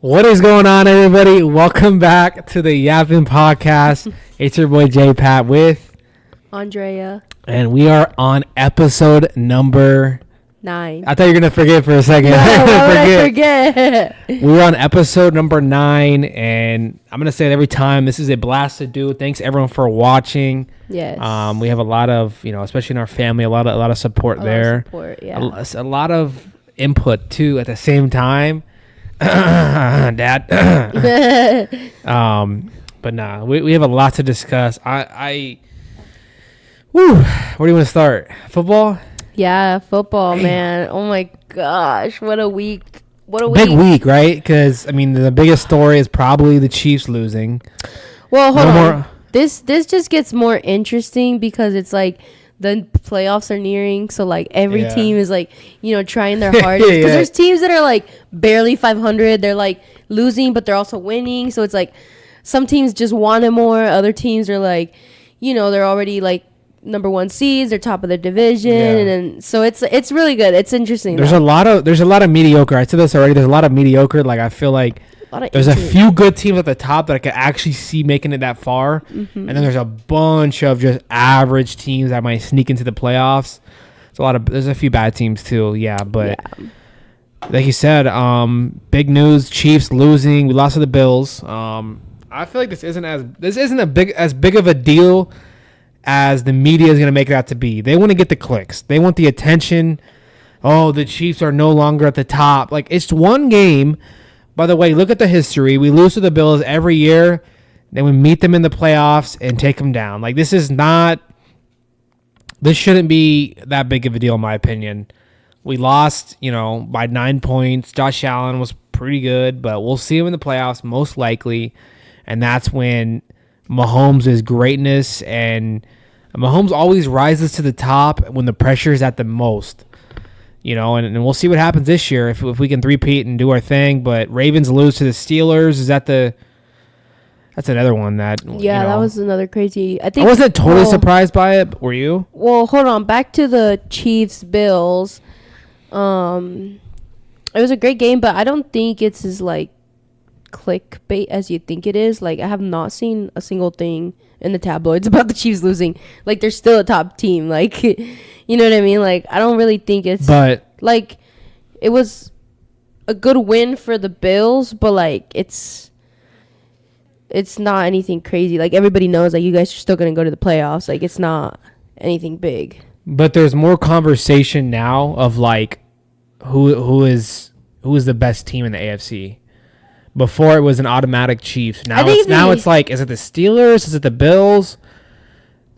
What is going on, everybody? Welcome back to the Yappin podcast. It's your boy JAYPAT with Andrea. And we are on episode number 9. I thought you were going to forget for a second. No, why would I forget? We're on episode number 9, and I'm going to say it every time. This is a blast to do. Thanks, everyone, for watching. Yes. We have a lot of, especially in our family, a lot of support there. A lot of input, too, at the same time. Dad. But nah, we have a lot to discuss. Where do you want to start? Football? Yeah, football, man. Oh my gosh, what a week. Big week, right? Because the biggest story is probably the Chiefs losing. Well, hold on. This just gets more interesting because it's like the playoffs are nearing, so like every team is like, trying their hardest. Because there's teams that are like barely 500. They're like losing, but they're also winning. So it's like some teams just want it more. Other teams are like, they're already like number 1 seeds. They're top of their division, and then so it's really good. It's interesting. There's a lot of mediocre. I said this already. There's a lot of mediocre. Like I feel like there's a few good teams at the top that I could actually see making it that far. Mm-hmm. And then there's a bunch of just average teams that might sneak into the playoffs. There's a few bad teams too. Yeah, but like you said, big news, Chiefs losing. We lost to the Bills. I feel like this isn't as big of a deal as the media is going to make it out to be. They want to get the clicks. They want the attention. Oh, the Chiefs are no longer at the top. Like, it's one game. By the way, look at the history. We lose to the Bills every year. Then we meet them in the playoffs and take them down. Like, this shouldn't be that big of a deal, in my opinion. We lost, by 9 points. Josh Allen was pretty good, but we'll see him in the playoffs most likely. And that's when Mahomes' greatness, and Mahomes always rises to the top when the pressure is at the most. And we'll see what happens this year if we can three-peat and do our thing. But Ravens lose to the Steelers. That's another one that... Yeah, that was another crazy... I wasn't totally surprised by it. Were you? Well, hold on. Back to the Chiefs-Bills. It was a great game, but I don't think it's as, like, clickbait as you think it is. Like, I have not seen a single thing in the tabloids about the Chiefs losing. Like, they're still a top team. Like... You know what I mean? Like, I don't really think it's... But... Like, it was a good win for the Bills, but, like, it's not anything crazy. Like, everybody knows, like, you guys are still going to go to the playoffs. Like, it's not anything big. But there's more conversation now of, like, who is the best team in the AFC. Before, it was an automatic Chiefs. Now it's like, is it the Steelers? Is it the Bills?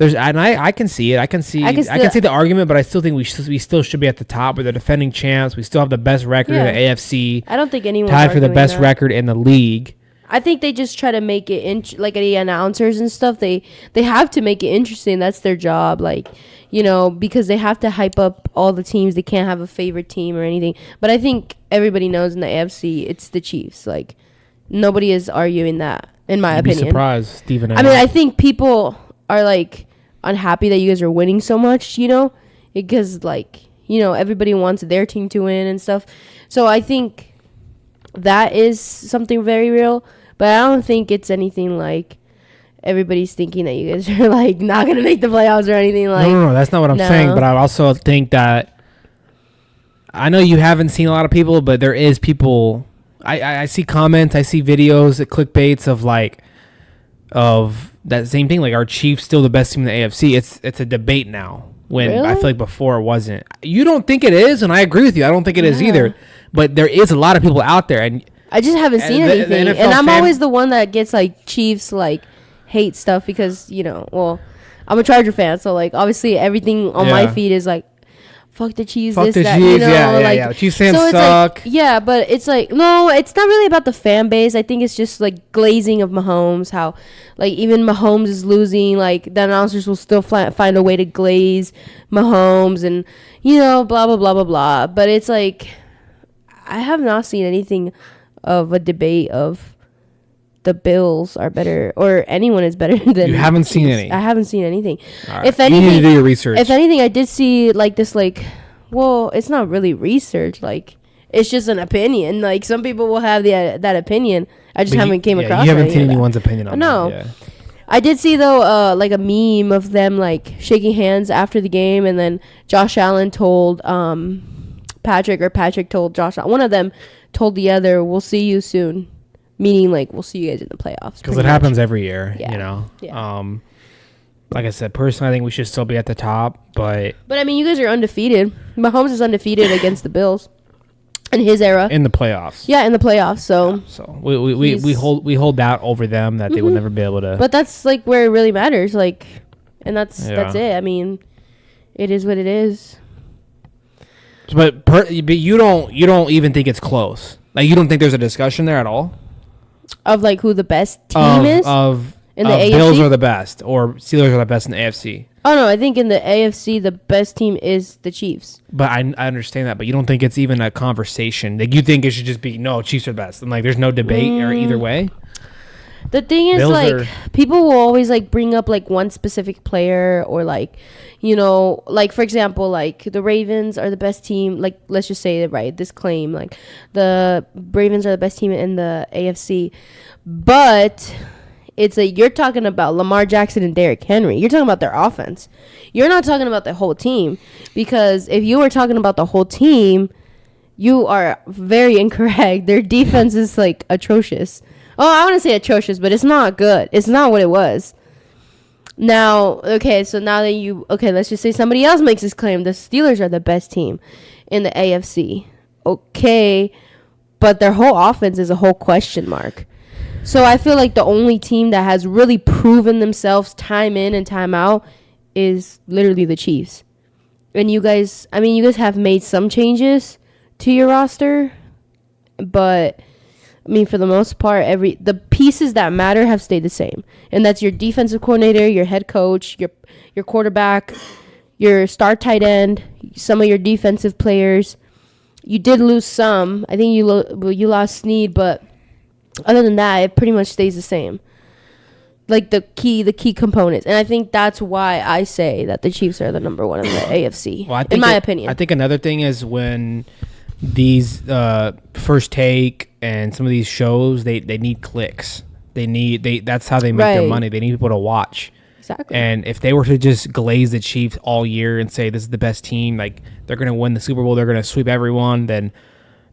I can see it. I can see the argument, but I still think we still should be at the top. We're the defending champs. We still have the best record in the AFC. I don't think anyone's tied for the best record in the league. I think they just try to make it like the announcers and stuff. They have to make it interesting. That's their job. Like, because they have to hype up all the teams. They can't have a favorite team or anything. But I think everybody knows in the AFC it's the Chiefs. Like, nobody is arguing that, in my opinion. Be surprised, Stephen. I think people are like unhappy that you guys are winning so much, because like, everybody wants their team to win and stuff. So I think that is something very real, but I don't think it's anything like everybody's thinking that you guys are like not going to make the playoffs or anything like. No, that's not what I'm saying, but I also think that I know you haven't seen a lot of people, but there is people. I see comments, I see videos, clickbaits of that same thing, like, our Chiefs still the best team in the AFC. It's a debate now, when really? I feel like before it wasn't. You don't think it is, and I agree with you. I don't think it is either. But there is a lot of people out there, and I just haven't seen anything. And I'm always the one that gets like Chiefs like hate stuff because I'm a Charger fan, so like obviously everything on my feed is like, fuck the Chiefs, fuck this, the that, Chiefs, yeah. Chiefs fans suck. Like, but it's like, no, it's not really about the fan base. I think it's just like glazing of Mahomes, how like even Mahomes is losing, like the announcers will still find a way to glaze Mahomes and, blah, blah, blah, blah, blah. But it's like, I have not seen anything of a debate of the Bills are better or anyone is better than. You haven't seen any. I haven't seen anything. Right. If anything, you need to do your research. If anything, I did see like this, like, well, it's not really research. Like, It's just an opinion. Like some people will have that opinion. I just haven't came across. You haven't seen anyone's opinion on that. Yeah. I did see though, like a meme of them like shaking hands after the game, and then Josh Allen told Patrick told Josh. One of them told the other, "We'll see you soon," meaning like we'll see you guys in the playoffs. Because it happens every year, yeah. you know. Yeah. Like I said, personally, I think we should still be at the top, but I mean, you guys are undefeated. Mahomes is undefeated against the Bills in his era in the playoffs. Yeah, in the playoffs. So we hold that over them that they will never be able to. But that's like where it really matters. Like, and that's it. I mean, it is what it is. But you don't even think it's close. Like you don't think there's a discussion there at all of like who the best team is in the AFC? Bills are the best or Steelers are the best in the AFC. Oh no, I think in the AFC the best team is the Chiefs. But I understand that, but you don't think it's even a conversation. Like you think it should just be no, Chiefs are best, and like there's no debate or either way. The thing is, Bills like people will always like bring up like one specific player or like, you know, like for example, like the Ravens are the best team. Like let's just say it right. This claim like the Ravens are the best team in the AFC, but it's like you're talking about Lamar Jackson and Derrick Henry. You're talking about their offense. You're not talking about the whole team, because if you were talking about the whole team, you are very incorrect. Their defense is like atrocious. Oh, I want to say atrocious, but it's not good. It's not what it was. Now, okay, so now that let's just say somebody else makes this claim. The Steelers are the best team in the AFC. Okay, but their whole offense is a whole question mark. So I feel like the only team that has really proven themselves time in and time out is literally the Chiefs. And you guys have made some changes to your roster, but I mean, for the most part, the pieces that matter have stayed the same. And that's your defensive coordinator, your head coach, your quarterback, your star tight end, some of your defensive players. You did lose some. I think you lost Snead, but other than that, it pretty much stays the same. Like the key components. And I think that's why I say that the Chiefs are the number one in the AFC, in my opinion. I think another thing is when these First Take and some of these shows, they need clicks. That's how they make their money. They need people to watch. Exactly. And if they were to just glaze the Chiefs all year and say this is the best team, like they're going to win the Super Bowl, they're going to sweep everyone, then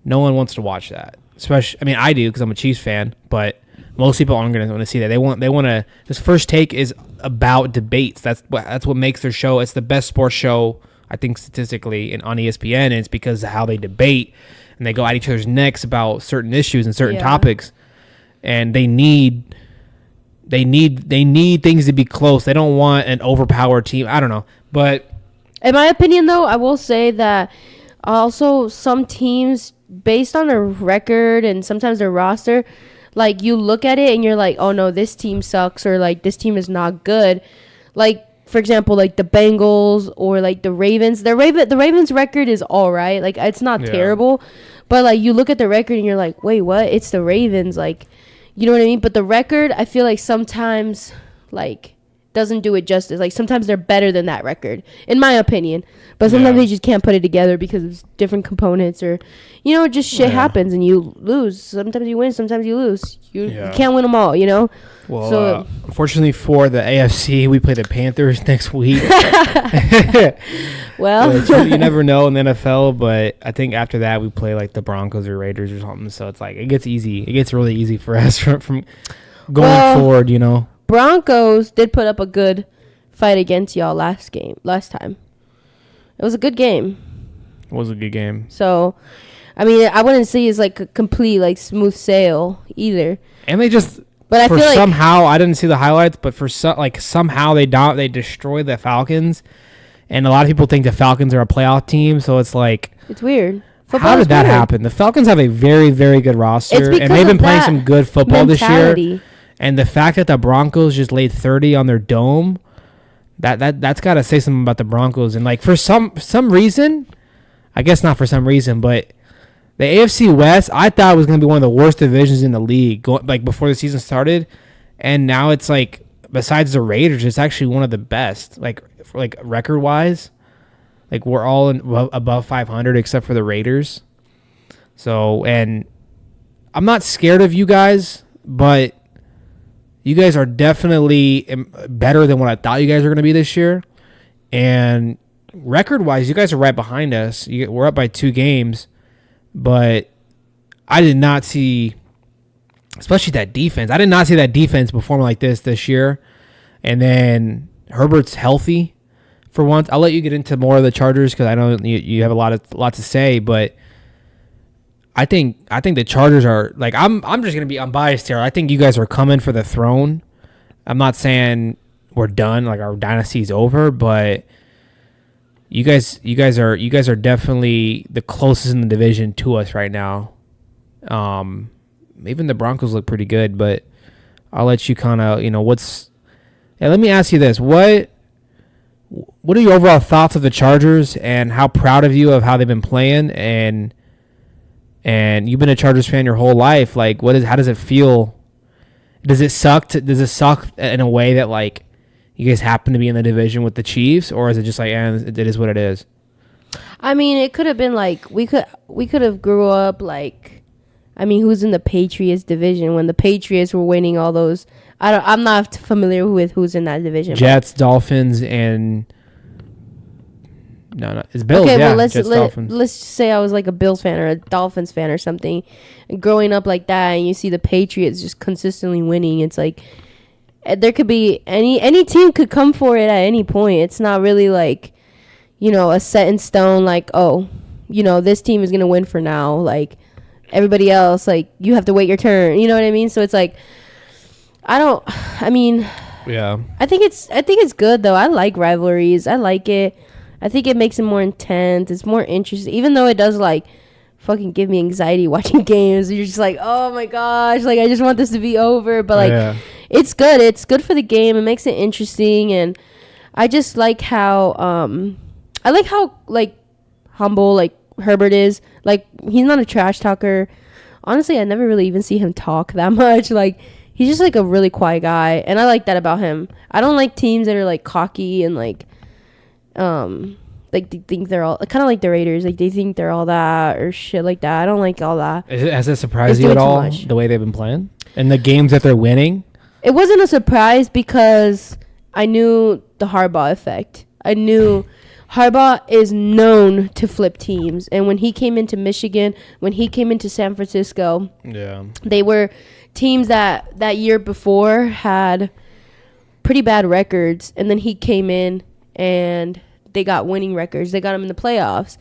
no one wants to watch that. Especially, I mean, I do because I'm a Chiefs fan, but most people aren't going to want to see that. They want to. This First Take is about debates. That's what makes their show. It's the best sports show, I think, statistically, on ESPN. And it's because of how they debate and they go at each other's necks about certain issues and certain topics. And they need things to be close. They don't want an overpowered team. I don't know, but in my opinion, though, I will say that also some teams, based on their record and sometimes their roster, like you look at it and you're like, oh no, this team sucks, or like this team is not good. Like for example, like the Bengals or like the Ravens. The Ravens record is all right. Like it's not terrible, but like you look at the record and you're like, wait, what? It's the Ravens. Like, you know what I mean? But the record, I feel like sometimes like doesn't do it justice. Like sometimes they're better than that record, in my opinion. But sometimes they just can't put it together because of different components, or just shit happens and you lose. Sometimes you win, sometimes you lose. You can't win them all, Well, so unfortunately for the AFC, we play the Panthers next week. Well, you never know in the NFL, but I think after that we play like the Broncos or Raiders or something. So it's like it gets easy. It gets really easy for us from going forward. Broncos did put up a good fight against y'all last time. It was a good game. It was a good game. So, I mean, I wouldn't say it's like a complete like smooth sail either. And they just, but I feel like somehow I didn't see the highlights, but for somehow they destroyed the Falcons, and a lot of people think the Falcons are a playoff team. So it's like it's weird. Football how did that happen? The Falcons have a very, very good roster, and they've been playing some good football this year. And the fact that the Broncos just laid 30 on their dome, that's got to say something about the Broncos. And like for some reason, I guess not for some reason, but the AFC West, I thought was going to be one of the worst divisions in the league, like before the season started. And now it's like, besides the Raiders, it's actually one of the best, like record wise. Like we're all above 500 except for the Raiders. So, and I'm not scared of you guys, but you guys are definitely better than what I thought you guys were going to be this year. And record-wise, you guys are right behind us. We're up by 2 games, but I did not see, especially that defense. I did not see that defense perform like this year. And then Herbert's healthy for once. I'll let you get into more of the Chargers because I know you have a lot to say, but I think the Chargers are like I'm just gonna be unbiased here. I think you guys are coming for the throne. I'm not saying we're done, like our dynasty's over, but you guys are definitely the closest in the division to us right now. Even the Broncos look pretty good, but I'll let you kind of what's. Yeah, let me ask you this: what are your overall thoughts of the Chargers, and how proud of you of how they've been playing? And you've been a Chargers fan your whole life. Like, how does it feel? Does it suck in a way that like you guys happen to be in the division with the Chiefs, or is it just like it is what it is? I mean, it could have been like we could have grew up like, I mean, who's in the Patriots division when the Patriots were winning all those? I'm not familiar with who's in that division. Jets, Dolphins, and no, it's Bills. Okay, yeah, well, let's say I was like a Bills fan or a Dolphins fan or something, and growing up like that, and you see the Patriots just consistently winning. It's like there could be any team could come for it at any point. It's not really like, a set in stone. Like, oh, this team is gonna win for now. Like everybody else, like you have to wait your turn. You know what I mean? So it's like yeah. I think it's good though. I like rivalries. I like it. I think it makes it more intense. It's more interesting, even though it does like fucking give me anxiety watching games. You're just like, oh my gosh, like I just want this to be over. But like, It's good. It's good for the game. It makes it interesting, and I just like how like humble like Herbert is. Like he's not a trash talker. Honestly, I never really even see him talk that much. Like he's just like a really quiet guy, and I like that about him. I don't like teams that are like cocky and like they think they're all kind of like the Raiders, like they think they're all that or shit like that. I don't like all that. Has it surprised you at all the way they've been playing and the games that they're winning? It wasn't a surprise because I knew the Harbaugh effect. I knew Harbaugh is known to flip teams, and when he came into Michigan, when he came into San Francisco, they were teams that year before had pretty bad records, and then he came in and they got winning records. They got him in the playoffs.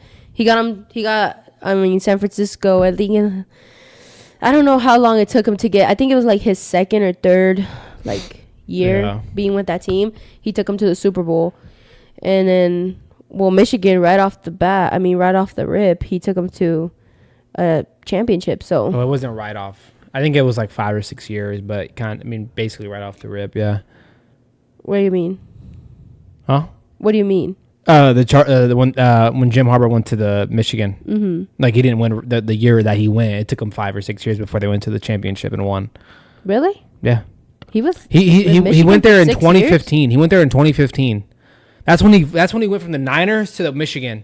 San Francisco, I think, I don't know how long it took him to get, I think it was like his second or third like year being with that team. He took him to the Super Bowl. And then, Michigan right off the rip, he took him to a championship. So it wasn't right off. I think it was like 5 or 6 years, but basically right off the rip, yeah. What do you mean? Huh? What do you mean? The one when Jim Harbaugh went to the Michigan, like he didn't win the year that he went. It took him 5 or 6 years before they went to the championship and won. Really? Yeah. He went there in 2015. He went there in 2015. That's when he went from the Niners to the Michigan,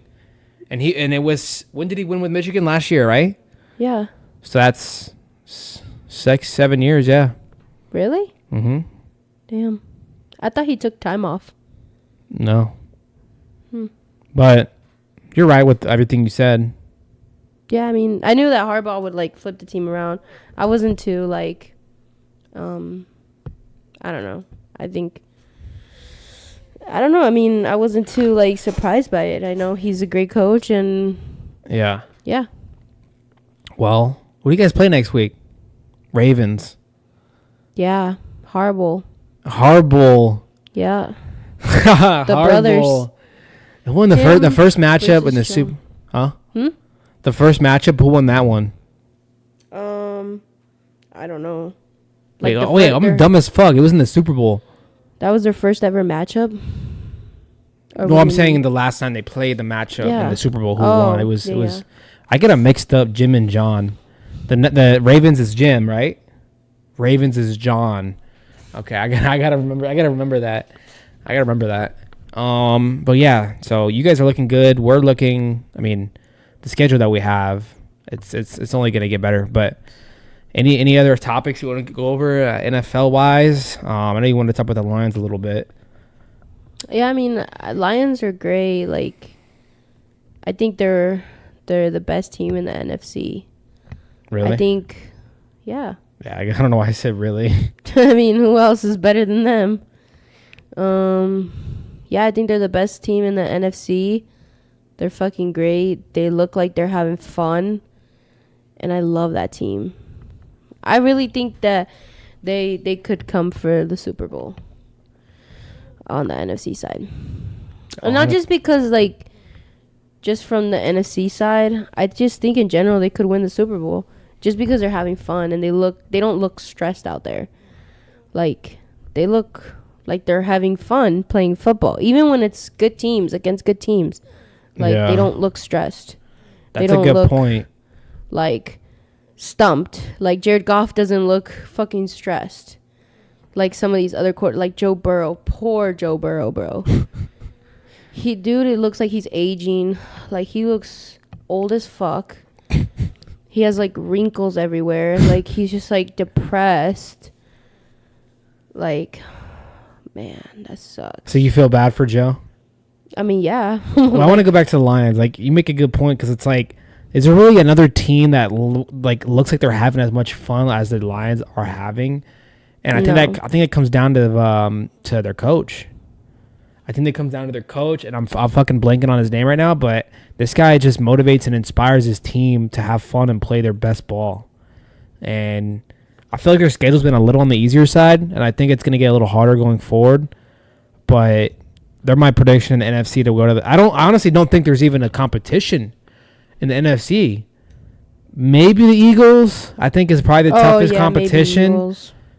and it was, when did he win with Michigan? Last year, right? Yeah. So that's 6-7 years. Yeah. Really? Mm-hmm. Damn. I thought he took time off. No. But you're right with everything you said. Yeah, I mean, I knew that Harbaugh would like flip the team around. I wasn't too like, I don't know. I don't know. I mean, I wasn't too like surprised by it. I know he's a great coach, and yeah. Well, what do you guys play next week? Ravens. Yeah, horrible. The Yeah. Brothers. Who won the first matchup in the Super? Huh? The first matchup. Who won that one? I don't know. Like I'm dumb as fuck. It was in the Super Bowl. That was their first ever matchup. No, I'm saying the last time they played the matchup in the Super Bowl, who won? It was. I get them mixed up. Jim and John. The Ravens is Jim, right? Ravens is John. Okay, I gotta remember that. But yeah, so you guys are looking good. We're looking. I mean, the schedule that we have, It's only gonna get better. But any other topics you want to go over NFL wise? I know you want to talk about the Lions a little bit. Yeah, I mean, Lions are great. Like, I think they're the best team in the NFC. Really? I think, yeah. Yeah, I don't know why I said really. I mean, who else is better than them? Yeah, I think they're the best team in the NFC. They're fucking great. They look like they're having fun, and I love that team. I really think that they could come for the Super Bowl on the NFC side. And not just because, like, just from the NFC side. I just think in general they could win the Super Bowl just because they're having fun and they don't look stressed out there. Like, they look like they're having fun playing football, even when it's good teams against good teams. Like, they don't look stressed. That's a good point. Like, stumped. Like, Jared Goff doesn't look fucking stressed. Like some of these other like Joe Burrow. Poor Joe Burrow, bro. It looks like he's aging. Like, he looks old as fuck. He has, like, wrinkles everywhere. Like, he's just, like, depressed. Like, man, that sucks. So you feel bad for Joe? I mean, yeah. Well, I want to go back to the Lions. Like, you make a good point because it's like, is there really another team that looks like they're having as much fun as the Lions are having? And I think it comes down to their coach. I think it comes down to their coach, and I'm fucking blanking on his name right now, but this guy just motivates and inspires his team to have fun and play their best ball. And I feel like their schedule's been a little on the easier side, and I think it's going to get a little harder going forward. But they're my prediction in the NFC to go to I honestly don't think there's even a competition in the NFC. Maybe the Eagles, I think, is probably the toughest competition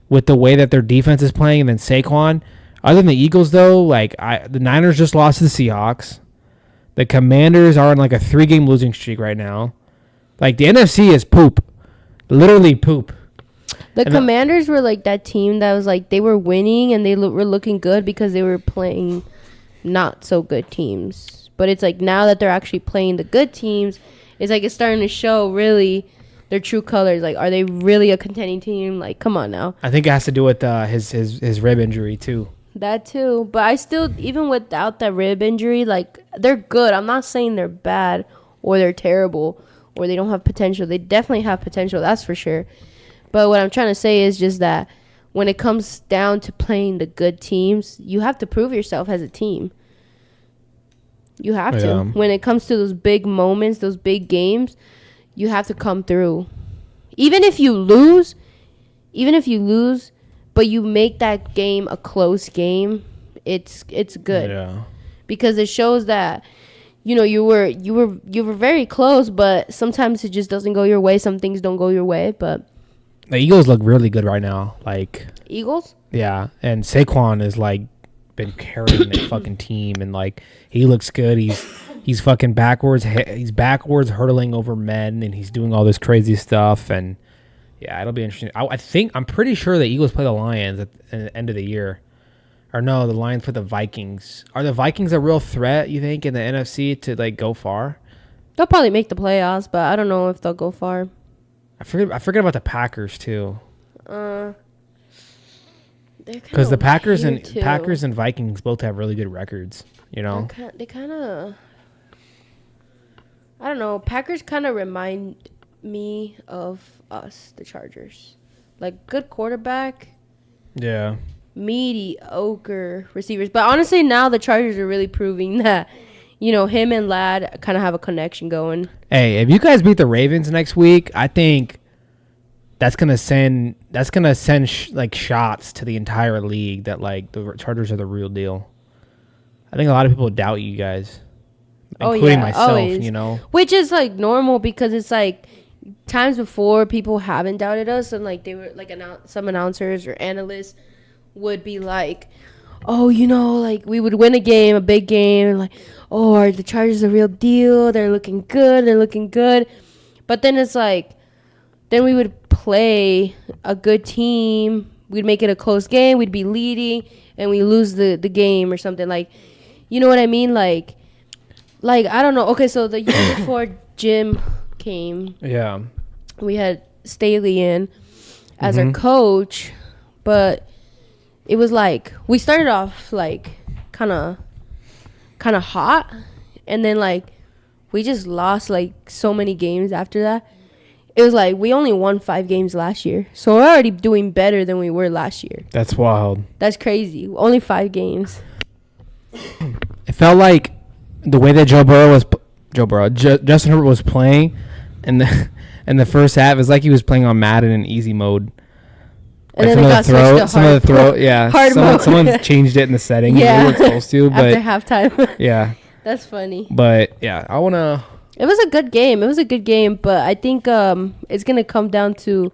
with the way that their defense is playing, and then Saquon. Other than the Eagles, though, like the Niners just lost to the Seahawks. The Commanders are on like a 3-game losing streak right now. Like, the NFC is poop. Literally poop. The Commanders were like that team that was like, they were winning and they were looking good because they were playing not so good teams. But it's like now that they're actually playing the good teams, it's like it's starting to show really their true colors. Like, are they really a contending team? Like, come on now. I think it has to do with his rib injury too. That too. But I still, even without that rib injury, like, they're good. I'm not saying they're bad or they're terrible or they don't have potential. They definitely have potential, that's for sure. But what I'm trying to say is just that when it comes down to playing the good teams, you have to prove yourself as a team. You have to. When it comes to those big moments, those big games, you have to come through. Even if you lose, but you make that game a close game, it's good. Yeah. Because it shows that, you know, you were very close, but sometimes it just doesn't go your way. Some things don't go your way, but the Eagles look really good right now. Like, Eagles? Yeah, and Saquon is like been carrying the fucking team, and like he looks good. He's fucking backwards. He's backwards hurdling over men, and he's doing all this crazy stuff. And yeah, it'll be interesting. I'm pretty sure the Eagles play the Lions at the end of the year. Or no, the Lions play the Vikings. Are the Vikings a real threat, you think, in the NFC to like go far? They'll probably make the playoffs, but I don't know if they'll go far. I forget about the Packers too. Because the Packers and Vikings both have really good records, you know. They kind of, I don't know. Packers kind of remind me of us, the Chargers. Like, good quarterback. Yeah. Mediocre receivers. But honestly, now the Chargers are really proving that, you know, him and Ladd kind of have a connection going. Hey, if you guys beat the Ravens next week, I think that's gonna send like shots to the entire league that like the Chargers are the real deal. I think a lot of people doubt you guys, including myself. Always. You know, which is like normal because it's like times before people haven't doubted us, and like they were like some announcers or analysts would be like, oh, you know, like we would win a big game, and like, oh, are the Chargers the real deal? They're looking good. But then it's like, then we would play a good team. We'd make it a close game. We'd be leading, and we lose the game or something. Like, you know what I mean? Like I don't know. Okay, so the year before Jim came. Yeah. We had Staley in as our coach, but it was like we started off like kind of hot, and then like we just lost like so many games after that. It was like we only won 5 games last year, so we're already doing better than we were last year. That's wild. That's crazy. Only 5 games. It felt like the way that Justin Herbert was playing, and the first half is like he was playing on Madden in easy mode. And then it got switched to hard mode. Yeah, hard mode. Someone changed it in the settings. Yeah, they weren't supposed to, but after halftime. Yeah, that's funny. But yeah, I wanna. It was a good game. But I think it's gonna come down to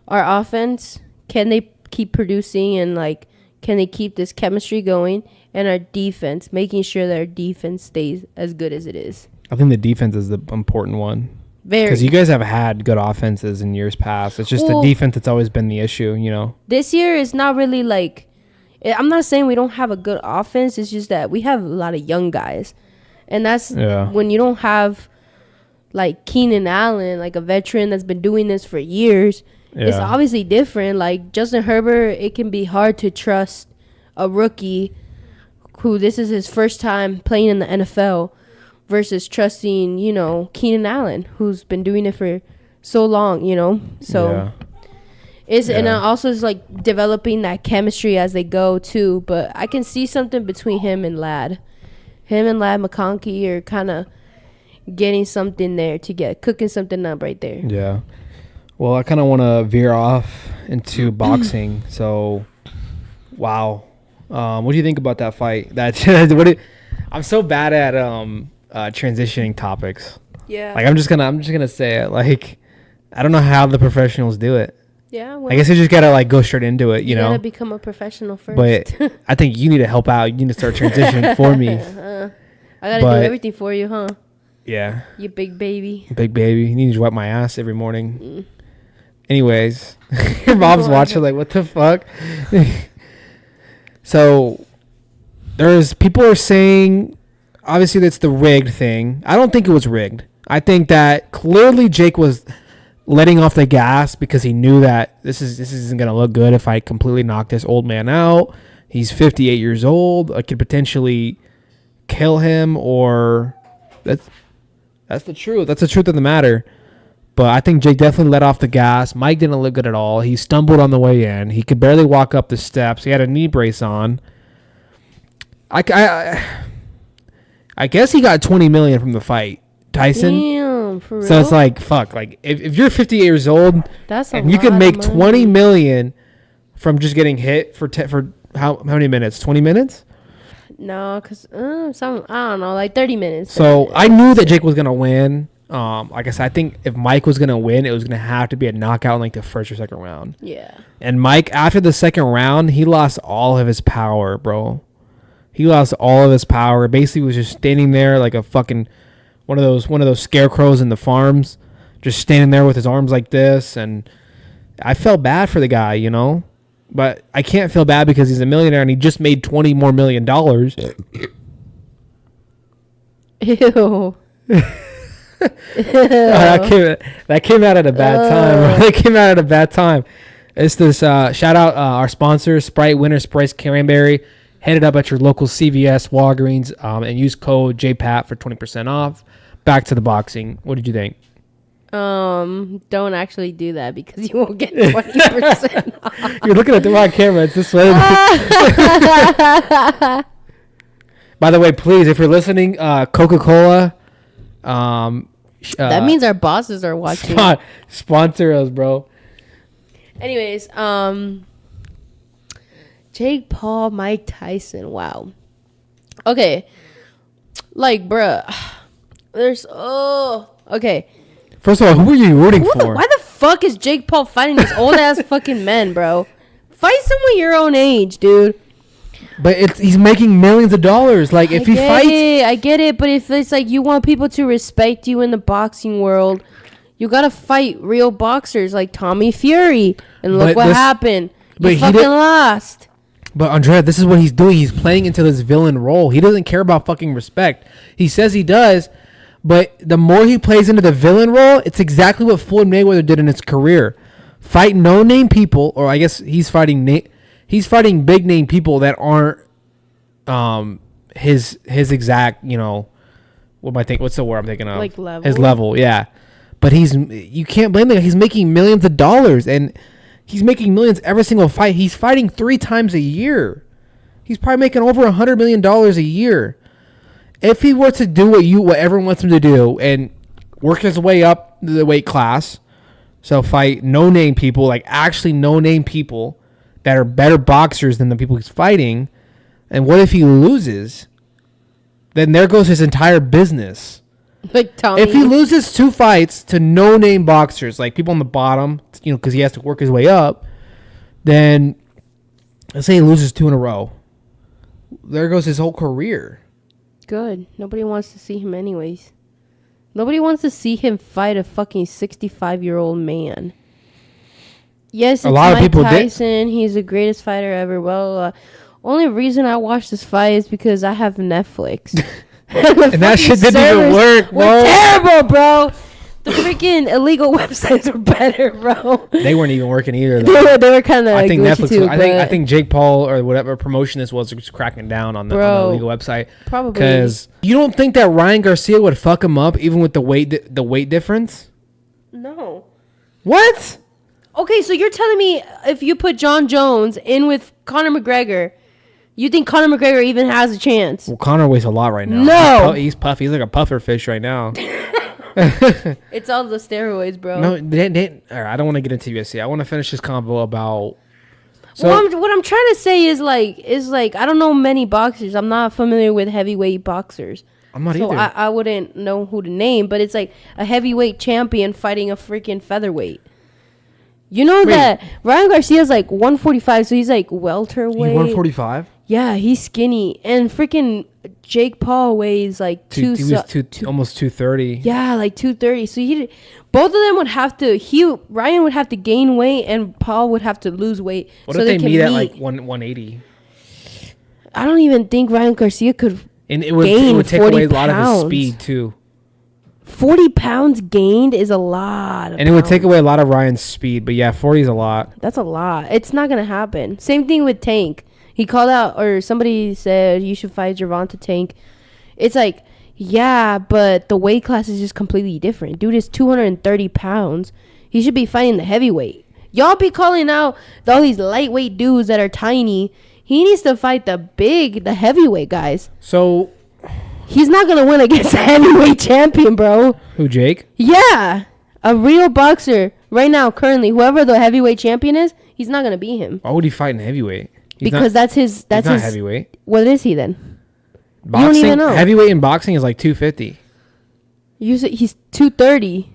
our offense. Can they keep producing, and like can they keep this chemistry going? And our defense, making sure that our defense stays as good as it is. I think the defense is the important one. Very. Because you guys have had good offenses in years past. It's just the defense that's always been the issue, you know? This year is not really like... I'm not saying we don't have a good offense. It's just that we have a lot of young guys. And that's when you don't have like Keenan Allen, like a veteran that's been doing this for years. Yeah. It's obviously different. Like Justin Herbert, it can be hard to trust a rookie who this is his first time playing in the NFL versus trusting, you know, Keenan Allen, who's been doing it for so long, you know. So and also it's like developing that chemistry as they go too. But I can see something between him and Ladd McConkey are kind of getting something there cooking something up right there. Yeah. Well, I kind of want to veer off into boxing. So, wow. What do you think about that fight? I'm so bad at transitioning topics. Yeah. Like I'm just gonna say it. Like I don't know how the professionals do it. Yeah. Well, I guess you just gotta like go straight into it. You know. Gotta become a professional first. But I think you need to help out. You need to start transitioning for me. I gotta do everything for you, huh? Yeah. You big baby. Big baby. You need to wipe my ass every morning. Anyways, your mom's watching like, what the fuck? So there's people are saying, obviously that's the rigged thing. I don't think it was rigged. I think that clearly Jake was letting off the gas because he knew that this isn't going to look good if I completely knock this old man out. He's 58 years old. I could potentially kill him, or that's the truth. That's the truth of the matter. But I think Jake definitely let off the gas. Mike didn't look good at all. He stumbled on the way in. He could barely walk up the steps. He had a knee brace on. I guess he got $20 million from the fight, Tyson. Damn, for real? So it's like, fuck. Like if you're 58 years old, and you can make $20 million from just getting hit for how many minutes? 20 minutes? No, because I don't know, like 30 minutes. So I knew that Jake was gonna win. Like I said, I think if Mike was gonna win, it was gonna have to be a knockout in like the first or second round. Yeah. And Mike, after the second round, he lost all of his power, bro. He lost all of his power. Basically, was just standing there like a fucking one of those scarecrows in the farms, just standing there with his arms like this. And I felt bad for the guy, you know, but I can't feel bad because he's a millionaire and he just made $20 more million. Ew. That came out at a bad time. That came out at a bad time. It's this shout out our sponsor, Sprite Winter Sprite Cranberry. Head it up at your local CVS, Walgreens, and use code JAYPAT for 20% off. Back to the boxing. What did you think? Don't actually do that because you won't get 20% off. You're looking at the wrong camera. It's this way. By the way, please, if you're listening, Coca-Cola. That means our bosses are watching. Sponsor us, bro. Anyways, Jake Paul, Mike Tyson. Wow. Okay. Like, bruh. Okay. First of all, who are you rooting for? Why the fuck is Jake Paul fighting these old ass fucking men, bro? Fight someone your own age, dude. But he's making millions of dollars. Like, if he fights... I get it. But if it's like you want people to respect you in the boxing world, you got to fight real boxers like Tommy Fury. And look what happened. He fucking lost. But, Andrea, this is what he's doing. He's playing into this villain role. He doesn't care about fucking respect. He says he does, But the more he plays into the villain role, it's exactly what Floyd Mayweather did in his career. Fight no-name people, or I guess he's fighting big name people that aren't his exact, what am I thinking? What's the word I'm thinking of? Like level. His level, yeah. But you can't blame him. He's making millions of dollars, and he's making millions every single fight. He's fighting 3 times a year. He's probably making over $100 million a year. If he were to do what everyone wants him to do and work his way up the weight class, so fight no-name people, like actually no-name people that are better boxers than the people he's fighting, and what if he loses? Then there goes his entire business. Like Tommy. If he loses 2 fights to no-name boxers, like people on the bottom, because he has to work his way up, then let's say he loses 2 in a row. There goes his whole career. Good. Nobody wants to see him anyways. Nobody wants to see him fight a fucking 65-year-old man. Yes, it's Mike Tyson. He's the greatest fighter ever. Well, only reason I watched this fight is because I have Netflix. And that shit didn't even work, bro. We're terrible, bro. The freaking illegal websites were better, bro. They weren't even working either, though. They were kind of. I think Netflix. Too, I think Jake Paul or whatever promotion this was cracking down on the illegal website. Probably. Because you don't think that Ryan Garcia would fuck him up even with the weight difference? No. What? Okay, so you're telling me if you put John Jones in with Conor McGregor, you think Conor McGregor even has a chance? Well, Conor weighs a lot right now. No. He's puffy. He's like a puffer fish right now. It's all the steroids, bro. No, all right, I don't want to get into UFC. I want to finish this convo about. So, what I'm trying to say is like I don't know many boxers. I'm not familiar with heavyweight boxers. I'm not either. I wouldn't know who to name, but it's like a heavyweight champion fighting a freaking featherweight. You know that Ryan Garcia's like 145, so he's like welterweight. He's 145? Yeah, he's skinny. And freaking Jake Paul weighs like almost 230. Yeah, like 230. So both of them would have to Ryan would have to gain weight and Paul would have to lose weight. What if they meet at like 180? I don't even think Ryan Garcia could and it would take away a lot of his speed too. 40 pounds gained is a lot. And it would take away a lot of Ryan's speed. But yeah, 40 is a lot. That's a lot. It's not going to happen. Same thing with Tank. He called out, or somebody said, you should fight Gervonta Tank. It's like, yeah, but the weight class is just completely different. Dude is 230 pounds. He should be fighting the heavyweight. Y'all be calling out all these lightweight dudes that are tiny. He needs to fight the heavyweight guys. So he's not going to win against a heavyweight champion, bro. Who, Jake? Yeah. A real boxer right now, currently, whoever the heavyweight champion is, he's not going to beat him. Why would he fight in heavyweight? That's his. That's not his heavyweight. What is he then? Boxing, you don't even know. Heavyweight in boxing is like 250. He's 230.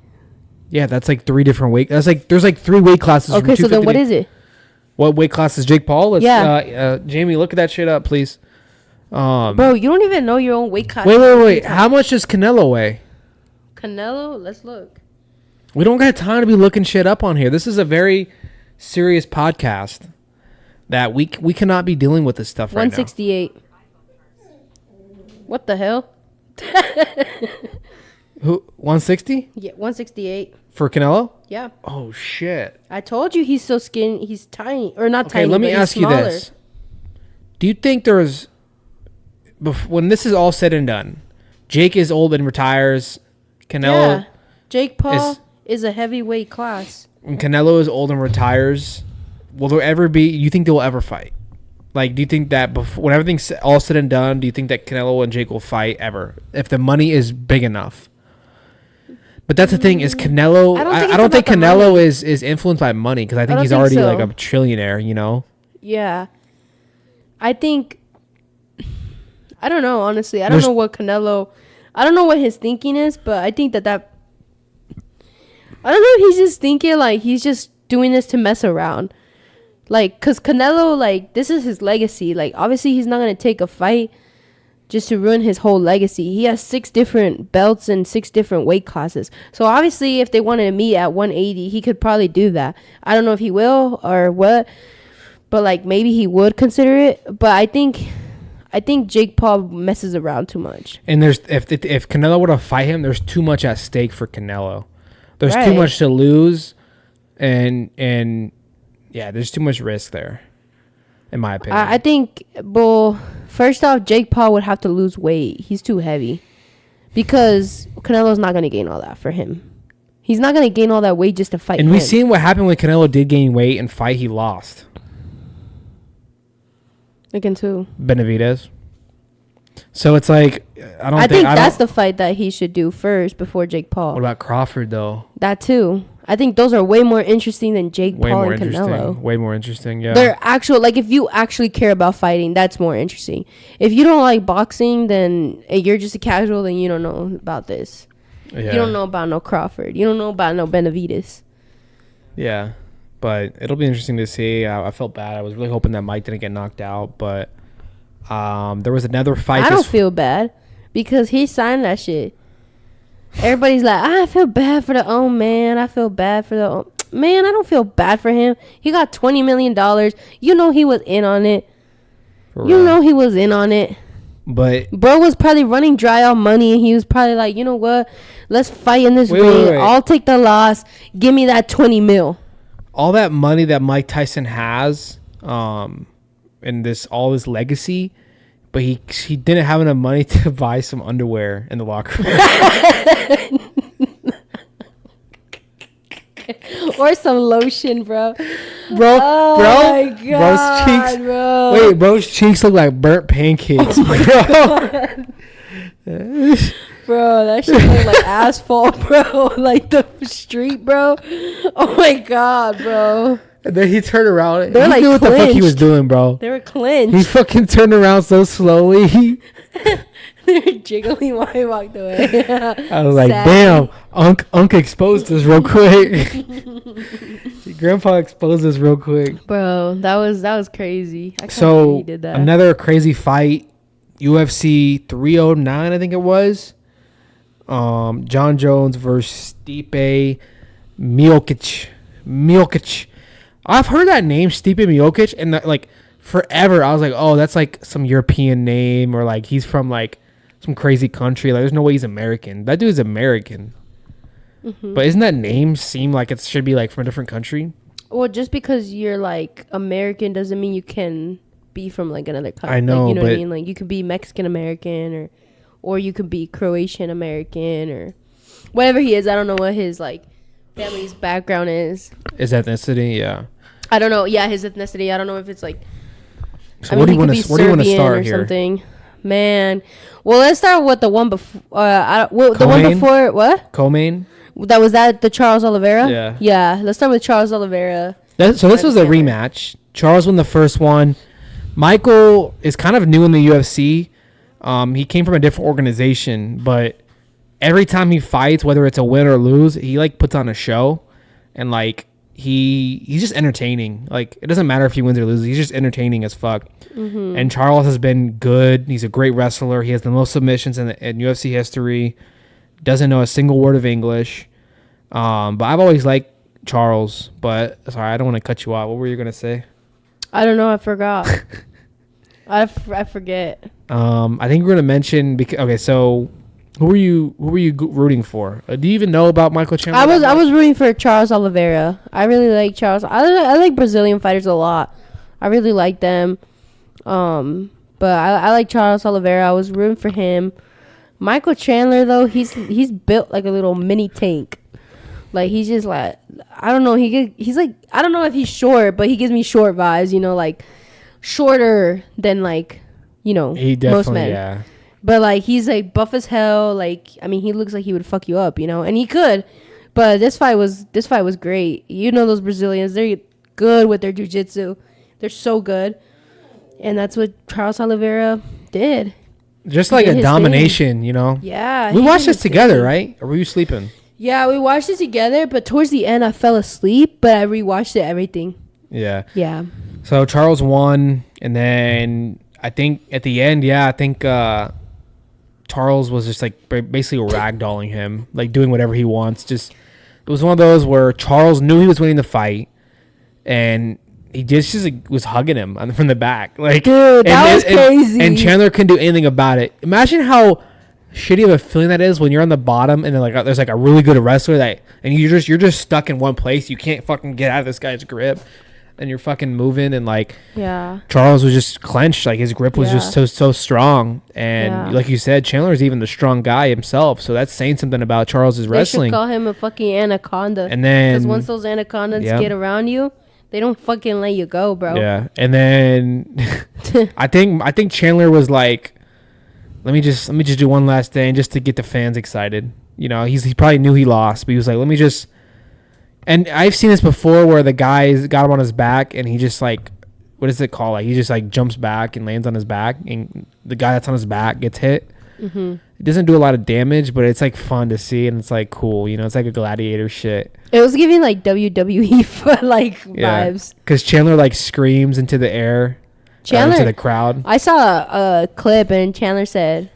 Yeah, that's like 3 different weight. There's like 3 weight classes. Okay, so then what is it? What weight class is Jake Paul? Yeah. Jamie, look at that shit up, please. Bro, you don't even know your own weight class. Wait. How much does Canelo weigh? Canelo? Let's look. We don't got time to be looking shit up on here. This is a very serious podcast that we cannot be dealing with this stuff right now. 168. What the hell? Who? 160? Yeah, 168. For Canelo? Yeah. Oh, shit. I told you he's so skinny. He's tiny. Or not tiny, Okay, let me ask you this. Do you think when this is all said and done, Jake is old and retires, Canelo... Yeah. Jake Paul is a heavyweight class. When Canelo is old and retires, will there ever be... You think they will ever fight? Like, do you think that when everything's all said and done, do you think that Canelo and Jake will fight ever? If the money is big enough. But that's the thing, is Canelo... I don't think Canelo is influenced by money, because I think he's already like a trillionaire, you know? Yeah. I think... I don't know, honestly. I don't know what Canelo... I don't know what his thinking is, but I think that... I don't know if he's just thinking, like, he's just doing this to mess around. Like, because Canelo, like, this is his legacy. Like, obviously, he's not going to take a fight just to ruin his whole legacy. He has 6 different belts and 6 different weight classes. So, obviously, if they wanted to meet at 180, he could probably do that. I don't know if he will or what, but, like, maybe he would consider it. But I think I think Jake Paul messes around too much. And there's if Canelo were to fight him, there's too much at stake for Canelo. There's too much to lose, and yeah, there's too much risk there, in my opinion. I think, well, first off, Jake Paul would have to lose weight. He's too heavy, because Canelo's not gonna gain all that for him. He's not gonna gain all that weight just to fight. And we've seen what happened when Canelo did gain weight and fight. He lost. Against who? Benavidez. So it's like I think that's the fight that he should do first before Jake Paul. What about Crawford though? That too. I think those are way more interesting than Jake Paul and Canelo. Way more interesting. Yeah. They're actual, like, if you actually care about fighting, that's more interesting. If you don't like boxing, then you're just a casual, then you don't know about this. Yeah. You don't know about no Crawford. You don't know about no Benavidez. Yeah. But it'll be interesting to see. I felt bad. I was really hoping that Mike didn't get knocked out. But there was another fight. I don't feel bad because he signed that shit. Everybody's like, I feel bad for the man. I feel bad for the man. I don't feel bad for him. He got $20 million. You know he was in on it. You know he was in on it. But bro was probably running dry on money, and he was probably like, you know what? Let's fight in this ring. Wait. I'll take the loss. Give me that 20 mil. All that money that Mike Tyson has, and all this legacy, but he didn't have enough money to buy some underwear in the locker room. Or some lotion, bro. My God, bro's cheeks. Bro. Wait, bro's cheeks look like burnt pancakes, bro. Bro, that shit look like asphalt, bro. Like the street, bro. Oh my God, bro. And then he turned around. They're like knew what the fuck he was doing, bro. They were clinched. He fucking turned around so slowly. They were jiggling while he walked away. I was like, damn, Unc exposed us real quick. Grandpa exposed us real quick. Bro, that was crazy. I can't believe he did that. Another crazy fight, UFC 309, I think it was. John Jones versus Stipe Miocic. I've heard that name, Stipe Miocic, and like forever I was like, oh, that's like some European name, or like he's from like some crazy country. Like there's no way he's American. That dude's American. Mm-hmm. But isn't that name seem like it should be like from a different country? Well, just because you're like American doesn't mean you can be from like another country. I know, like, you know what I mean? Like you could be Mexican American, or you could be Croatian American, or whatever he is. I don't know what his like family's background is. His ethnicity, yeah. I don't know. Yeah, his ethnicity. I don't know if it's like. So what do you want to start here? Something. Man, well, let's start with the one before. The one before what? Co-main. That was the Charles Oliveira. Yeah. Yeah. Let's start with Charles Oliveira. So this was a rematch. Charles won the first one. Michael is kind of new in the UFC. He came from a different organization, but every time he fights, whether it's a win or lose, he like puts on a show, and like he's just entertaining. Like it doesn't matter if he wins or loses, he's just entertaining as fuck. Mm-hmm. And Charles has been good. He's a great wrestler. He has the most submissions in UFC history. Doesn't know a single word of English. But I've always liked Charles. But sorry, I don't want to cut you off. What were you gonna say? I don't know. I forgot. I forget. I think we're gonna mention okay. So who were you rooting for? Do you even know about Michael Chandler? I was rooting for Charles Oliveira. I really like Charles. I like Brazilian fighters a lot. I really like them. But I like Charles Oliveira. I was rooting for him. Michael Chandler though, he's built like a little mini tank. Like he's just like, I don't know. He's like, I don't know if he's short, but he gives me short vibes. You know, like shorter than like, you know, most men. Yeah. But like he's like buff as hell. Like I mean, he looks like he would fuck you up, you know, and he could. But this fight was great. You know, those Brazilians, they're good with their jiu-jitsu. They're so good, and that's what Charles Oliveira did. Just like a domination, you know. Yeah. We watched this together, right? Or were you sleeping? Yeah, we watched it together, but towards the end I fell asleep, but I rewatched it, everything. Yeah. Yeah. So Charles won, and then I think at the end, Charles was just like basically ragdolling him, like doing whatever he wants. Just it was one of those where Charles knew he was winning the fight, and he just like, was hugging him from the back. Like, dude, that was crazy. And Chandler couldn't do anything about it. Imagine how shitty of a feeling that is when you're on the bottom and then like there's like a really good wrestler and you're just stuck in one place. You can't fucking get out of this guy's grip, and you're fucking moving, and like Charles was just clenched. Like his grip was just so strong, and like you said, Chandler's even the strong guy himself. So that's saying something about Charles's wrestling. They should call him a fucking anaconda. And then because once those anacondas get around you, they don't fucking let you go, bro. Yeah, and then I think Chandler was like, let me just do one last thing just to get the fans excited. You know, he probably knew he lost, but he was like, let me just. And I've seen this before where the guy got him on his back and he just like, what is it called? Like he just like jumps back and lands on his back, and the guy that's on his back gets hit. Mm-hmm. It doesn't do a lot of damage, but it's like fun to see, and it's like cool. You know, it's like a gladiator shit. It was giving like WWE like vibes. Because Chandler like screams into the air, into the crowd. I saw a clip and Chandler said,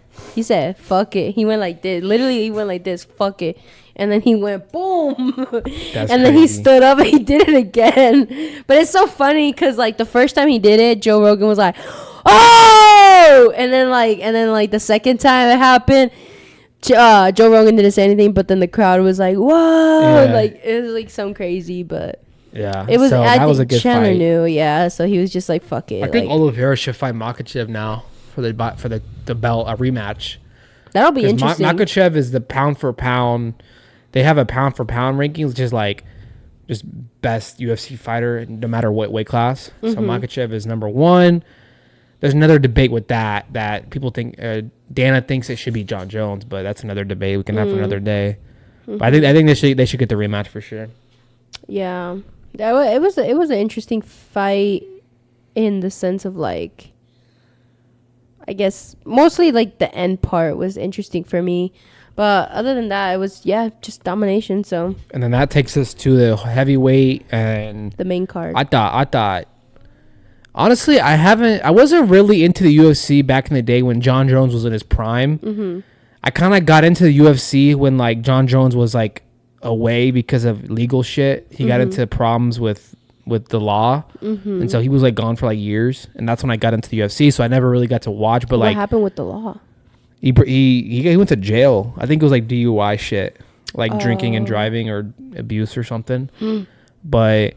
"Fuck it." He went like this. Literally, he went like this. Fuck it. And then he went boom. That's and then crazy. He stood up and he did it again. But it's so funny because like the first time he did it, Joe Rogan was like, "Oh!" And then like the second time it happened, Joe Rogan didn't say anything, but then the crowd was like, "Whoa!" Yeah. Like it was like some crazy, but yeah, it was. So I that think was a good Chandler fight. knew, yeah. So he was just like, "Fuck it." I think Oliveira should fight Makhachev now for the belt, a rematch. That'll be interesting. Makhachev is the pound for pound. They have a pound for pound rankings, which is like just best UFC fighter no matter what weight class. Mm-hmm. So Makhachev is number one. There's another debate with that people think Dana thinks it should be John Jones, but that's another debate we can have for another day. Mm-hmm. But I think they should get the rematch for sure. Yeah, it was an interesting fight in the sense of like, I guess mostly like the end part was interesting for me. But other than that, it was, just domination. So. And then that takes us to the heavyweight and the main card. I thought, honestly, I wasn't really into the UFC back in the day when John Jones was in his prime. Mm-hmm. I kind of got into the UFC when like John Jones was like away because of legal shit. He got into problems with the law, and so he was like gone for like years, and that's when I got into the UFC. So I never really got to watch. But what happened with the law? He went to jail. I think it was like DUI shit, like drinking and driving or abuse or something. But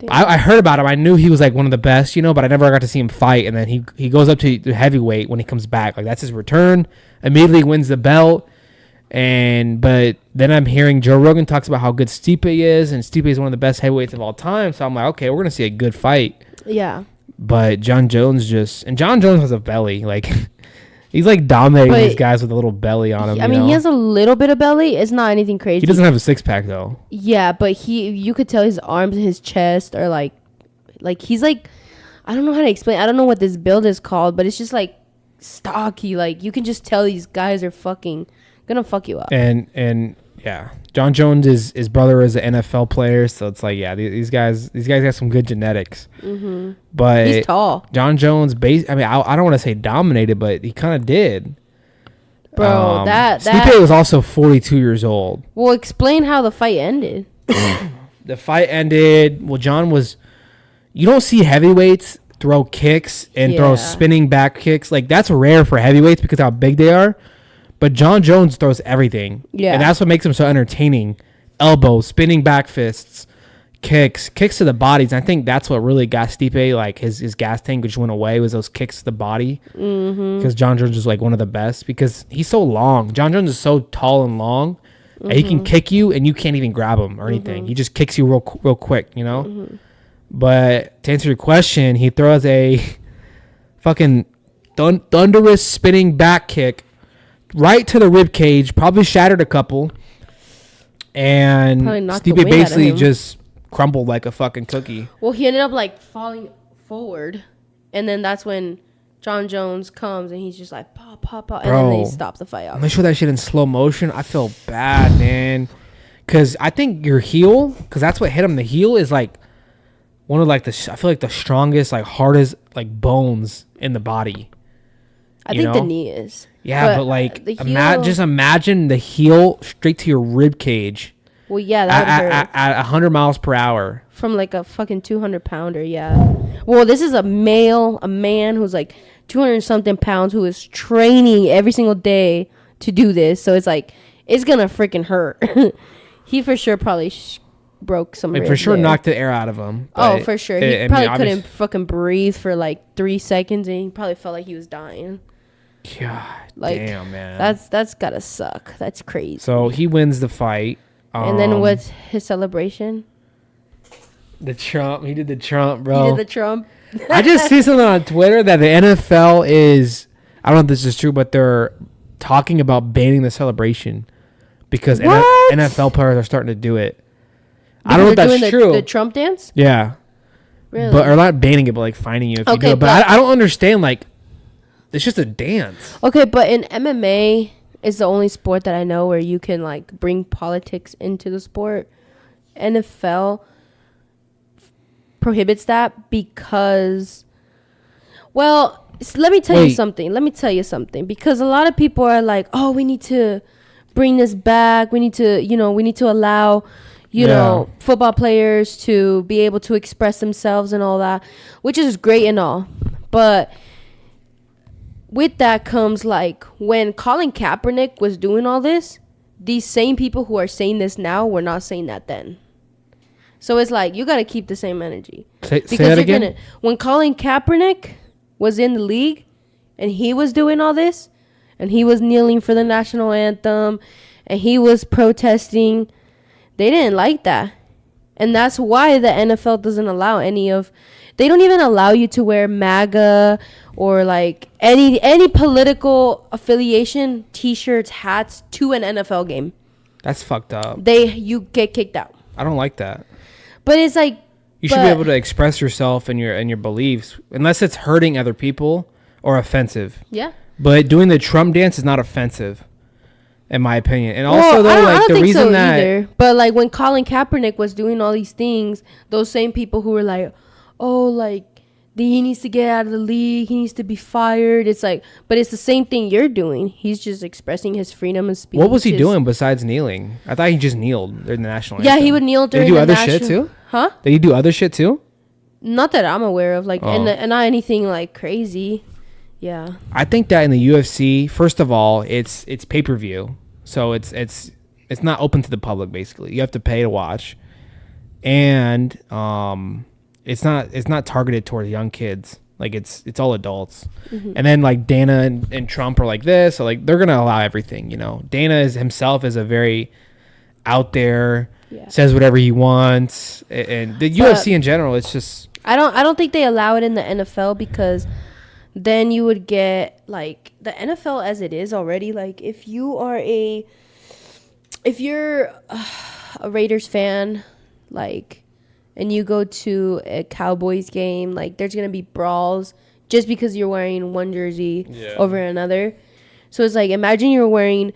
I heard about him. I knew he was like one of the best, but I never got to see him fight. And then he goes up to heavyweight when he comes back. Like that's his return. Immediately wins the belt. But then I'm hearing Joe Rogan talks about how good Stipe is, and Stipe is one of the best heavyweights of all time. So I'm like, okay, we're gonna see a good fight. Yeah. But John Jones has a belly like. He's like dominating these guys with a little belly on him. I mean, he has a little bit of belly. It's not anything crazy. He doesn't have a six pack though. Yeah, but you could tell his arms and his chest are like he's like, I don't know how to explain. I don't know what this build is called, but it's just like stocky. Like you can just tell these guys are fucking gonna fuck you up. And yeah, John Jones his brother is an NFL player, so it's like these guys got some good genetics. Mm-hmm. But he's tall. John Jones, I don't want to say dominated, but he kind of did. Bro, Stipe was also 42 years old. Well, explain how the fight ended. The fight ended. Well, John was. You don't see heavyweights throw kicks and throw spinning back kicks. Like that's rare for heavyweights because of how big they are. But John Jones throws everything. Yeah. And that's what makes him so entertaining. Elbows, spinning back fists, kicks to the bodies. And I think that's what really got Stipe, like his gas tank just went away, was those kicks to the body. Because John Jones is like one of the best because he's so long. John Jones is so tall and long. And he can kick you and you can't even grab him or anything. He just kicks you real quick, But to answer your question, he throws a fucking thunderous spinning back kick right to the rib cage, probably shattered a couple, and Stipe basically just crumbled like a fucking cookie. Well, he ended up like falling forward, and then that's when John Jones comes and he's just like pop, pop, pop, and then they stop the fight. Let me show that shit in slow motion. I feel bad, man, because I think your heel, because that's what hit him. The heel is like one of like I feel like the strongest, like hardest, like bones in the body. I think the knee is. Yeah, but like just imagine the heel straight to your rib cage. Well, yeah, that would hurt. At 100 miles per hour. From like a fucking 200 pounder, yeah. Well, this is a man who's like 200 something pounds who is training every single day to do this. So it's like, it's gonna freaking hurt. He for sure probably broke some ribs. For sure there. knocked the air out of him. Oh, for sure. He probably couldn't fucking breathe for like 3 seconds, and he probably felt like he was dying. God, like, damn, man. That's gotta suck. That's crazy. So he wins the fight. And then what's his celebration? The Trump. He did the Trump, bro. He did the Trump. I just see something on Twitter that the NFL is, I don't know if this is true, but they're talking about banning the celebration because NFL players are starting to do it. I don't know if that's true. The Trump dance? Yeah. Really? But, or not banning it, but like fining you if you do it. But I don't understand, like, it's just a dance. Okay, but in MMA is the only sport that I know where you can like bring politics into the sport. NFL prohibits that because, well, let me tell you something. Because a lot of people are like, oh, we need to bring this back. We need to allow, football players to be able to express themselves and all that, which is great and all. But with that comes like when Colin Kaepernick was doing all this, these same people who are saying this now were not saying that then. So it's like you got to keep the same energy. Say that again? When Colin Kaepernick was in the league and he was doing all this and he was kneeling for the national anthem and he was protesting, they didn't like that. And that's why the NFL doesn't allow they don't even allow you to wear MAGA or like any political affiliation t-shirts, hats to an NFL game. That's fucked up. You get kicked out. I don't like that. But it's like you should be able to express yourself and your beliefs unless it's hurting other people or offensive. Yeah. But doing the Trump dance is not offensive, in my opinion. And also, though, I don't the think reason so that either. But like when Colin Kaepernick was doing all these things, those same people who were like, oh, like he needs to get out of the league, he needs to be fired. It's like, but it's the same thing you're doing. He's just expressing his freedom of speech. What was he doing besides kneeling? I thought he just kneeled during the national anthem. Yeah, he would kneel during the national. Did he do other shit too? Huh? Did he do other shit too? Not that I'm aware of, like, and not anything like crazy. Yeah. I think that in the UFC, first of all, it's pay-per-view, so it's not open to the public. Basically, you have to pay to watch, and it's not targeted towards young kids. Like it's all adults. Mm-hmm. And then like Dana and Trump are like this, so like they're gonna allow everything. Dana himself is a very out there, says whatever he wants, and the UFC in general, it's just. I don't think they allow it in the NFL because then you would get like the NFL as it is already. Like if you're a Raiders fan, like. And you go to a Cowboys game, like there's gonna be brawls just because you're wearing one jersey over another. So it's like imagine you're wearing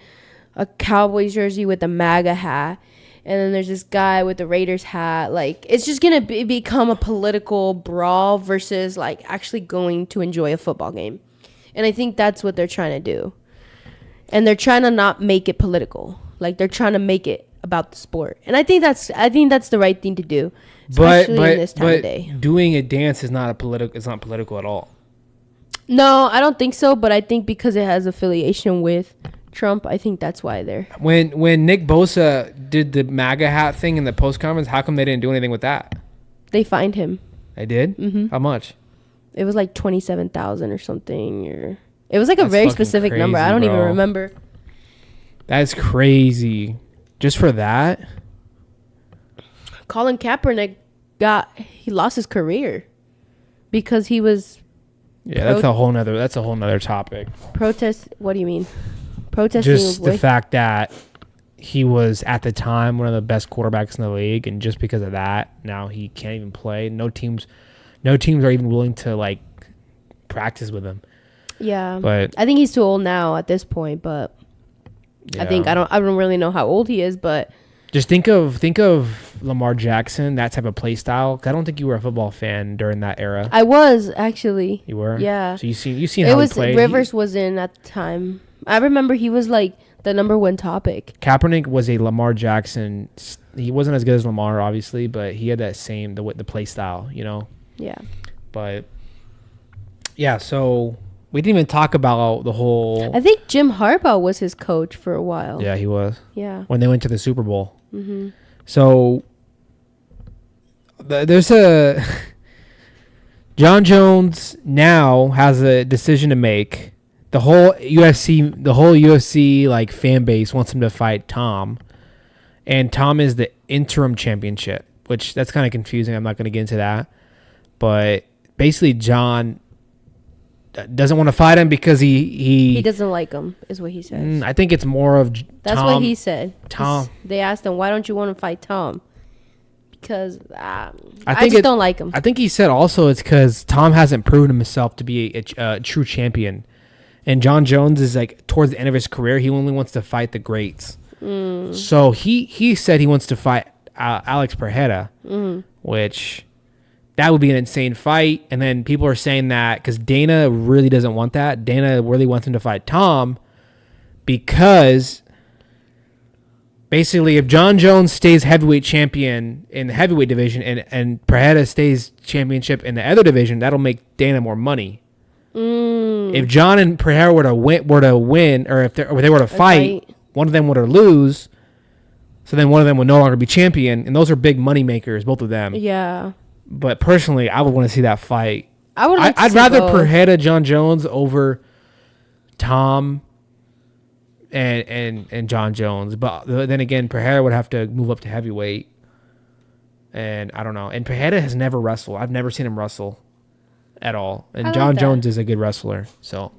a Cowboys jersey with a MAGA hat, and then there's this guy with the Raiders hat. Like it's just gonna become a political brawl versus like actually going to enjoy a football game. And I think that's what they're trying to do. And they're trying to not make it political. Like they're trying to make it about the sport. And I think that's the right thing to do. Especially in this time of day. Doing a dance is not political at all. No, I don't think so. But I think because it has affiliation with Trump, I think that's why they're. When Nick Bosa did the MAGA hat thing in the post conference, how come they didn't do anything with that? They fined him. They did? Mm-hmm. How much? It was like 27,000 or something. It was like a very specific crazy number. I don't even remember. That's crazy. Just for that? Colin Kaepernick he lost his career because he was that's a whole nother topic. Protest, what do you mean? Protesting just the fact that he was at the time one of the best quarterbacks in the league, and just because of that now he can't even play. No teams are even willing to like practice with him. Yeah. But I think he's too old now at this point, but I think I don't really know how old he is, but just think of Lamar Jackson, that type of play style. I don't think you were a football fan during that era. I was actually. You were? Yeah. So you seen how he played. Rivers was in at the time. I remember he was like the number one topic. Kaepernick was a Lamar Jackson He wasn't as good as Lamar, obviously, but he had that same the play style, you know. Yeah. But yeah, so we didn't even talk about the whole. I think Jim Harbaugh was his coach for a while. Yeah, he was. Yeah. When they went to the Super Bowl. Mm-hmm. So there's a John Jones now has a decision to make. The whole UFC like fan base wants him to fight Tom, and Tom is the interim championship, which that's kind of confusing. I'm not going to get into that, but basically John doesn't want to fight him because he doesn't like him, is what he says. I think it's more of that's Tom, what he said. Tom. They asked him, why don't you want to fight Tom? Because I just don't like him. I think he said also it's because Tom hasn't proven himself to be a true champion. And John Jones is like towards the end of his career, he only wants to fight the greats. So he said he wants to fight Alex Pereira, which that would be an insane fight. And then people are saying that because Dana really doesn't want that. Dana really wants him to fight Tom because basically if John Jones stays heavyweight champion in the heavyweight division and Pereira stays championship in the other division, that'll make Dana more money. If John and Pereira were to win, or if they were to fight, one of them would lose. So then one of them would no longer be champion, and those are big money makers, both of them. Yeah. But personally, I would want to see that fight. I'd rather Pereira John Jones over Tom and John Jones. But then again, Pereira would have to move up to heavyweight, and I don't know. And Pereira has never wrestled. I've never seen him wrestle at all. And John Jones is a good wrestler, so.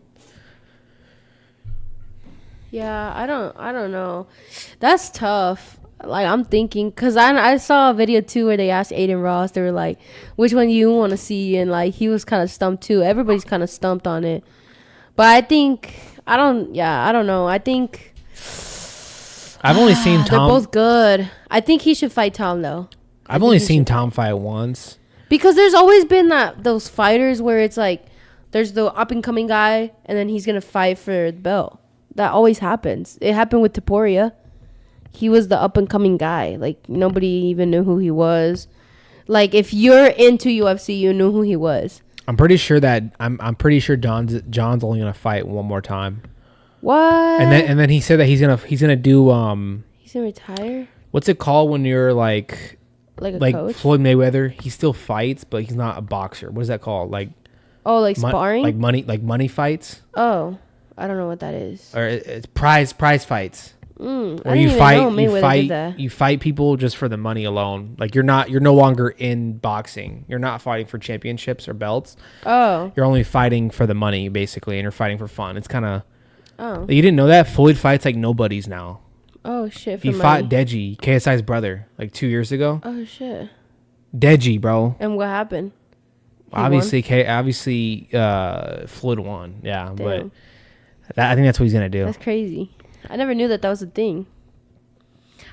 Yeah, I don't know. That's tough. Like, I'm thinking, because I saw a video, too, where they asked Aiden Ross. They were like, which one you want to see? And, like, he was kind of stumped, too. Everybody's kind of stumped on it. But I think, I don't know. I think. I've only seen Tom. They're both good. I think he should fight Tom, though. I've only seen Tom fight once. Because there's always been those fighters where it's like, there's the up-and-coming guy, and then he's going to fight for the belt. That always happens. It happened with Taporia. He was the up-and-coming guy. Like, nobody even knew who he was. Like, if you're into UFC, you knew who he was. I'm pretty sure I'm pretty sure John's only gonna fight one more time. What? And then he said that he's gonna do He's gonna retire. What's it called when you're like a coach? Floyd Mayweather? He still fights, but he's not a boxer. What is that called? Like sparring? Like money fights? Oh, I don't know what that is. Or it's prize fights. Or you fight people just for the money alone. Like you're no longer in boxing. You're not fighting for championships or belts. Oh. You're only fighting for the money basically, and you're fighting for fun. It's kind of. Oh. You didn't know that Floyd fights like nobodies now. Oh shit! He fought Deji, KSI's brother, like 2 years ago. Oh shit! Deji, bro. And what happened? Obviously, Floyd won. Yeah, damn. But I think that's what he's gonna do. That's crazy. I never knew that was a thing.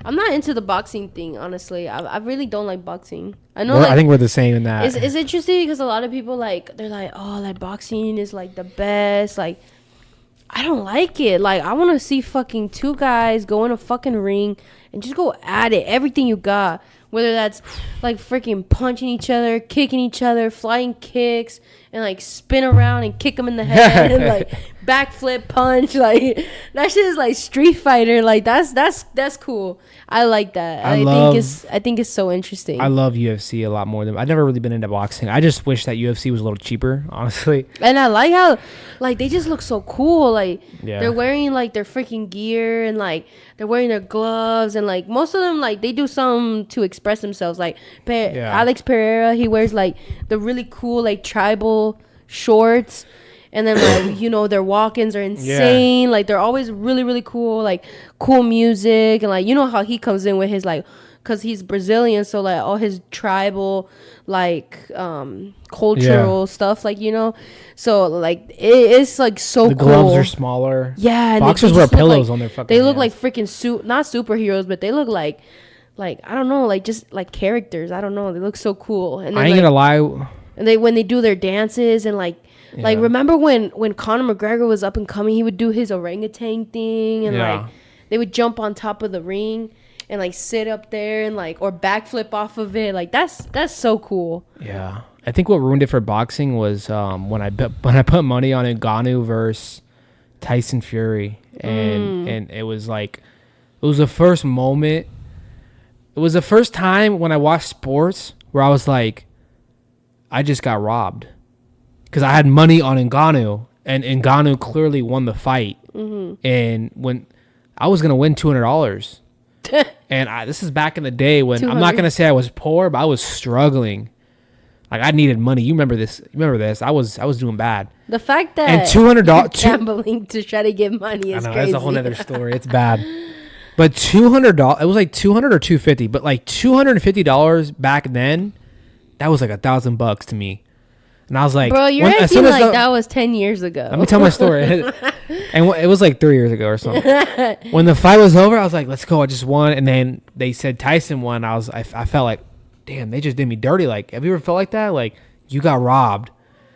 I'm not into the boxing thing, honestly. I really don't like boxing. I think we're the same in that. It's interesting because a lot of people they're like, oh, like boxing is like the best. Like, I don't like it. Like, I want to see fucking two guys go in a fucking ring and just go at it. Everything you got. Whether that's like freaking punching each other, kicking each other, flying kicks, and like spin around and kick them in the head and like backflip punch. Like, that shit is like Street Fighter. Like, that's cool. I like that. I think it's so interesting. I love UFC a lot more than I've never really been into boxing. I just wish that UFC was a little cheaper, honestly. And I like how like they just look so cool. Like they're wearing like their freaking gear and like they're wearing their gloves and like most of them like they do something to express themselves. Like Alex Pereira, he wears like the really cool like tribal shorts. And then, like, their walk-ins are insane. Yeah. Like, they're always really, really cool. Like, cool music. And, like, you know how he comes in with his, like, because he's Brazilian. So, like, all his tribal, like, cultural stuff. Like, So, like, it's, like, so the cool. The gloves are smaller. Yeah. And boxers wear pillows on their fucking They look hands. like freaking not superheroes, but they look like, I don't know, like, just, like, characters. I don't know. They look so cool. And then, I ain't gonna lie. And when they do their dances and, like, like, remember when Conor McGregor was up and coming, he would do his orangutan thing and, like, they would jump on top of the ring. and like sit up there and like or backflip off of it. Like that's so cool. Yeah, I think what ruined it for boxing was when I put money on Ngannou versus Tyson Fury, and it was like it was the first moment. It was the first time when I watched sports where I was like, I just got robbed because I had money on Ngannou, and Ngannou clearly won the fight. And when I was gonna win $200. And this is back in the day when I'm not gonna say I was poor, but I was struggling. Like I needed money. You remember this? I was doing bad. The fact that and $200 gambling to try to get money is crazy. That's a whole other story. It's bad. But $200, it was like $200 or $250. But like $250 back then, that was like $1,000 to me. And I was like, bro, you're acting like that was 10 years ago. Let me tell my story. And it was like 3 years ago or something. When the fight was over, I was like, let's go. I just won. And then they said Tyson won. I felt like, damn, they just did me dirty. Like, have you ever felt like that? Like, you got robbed.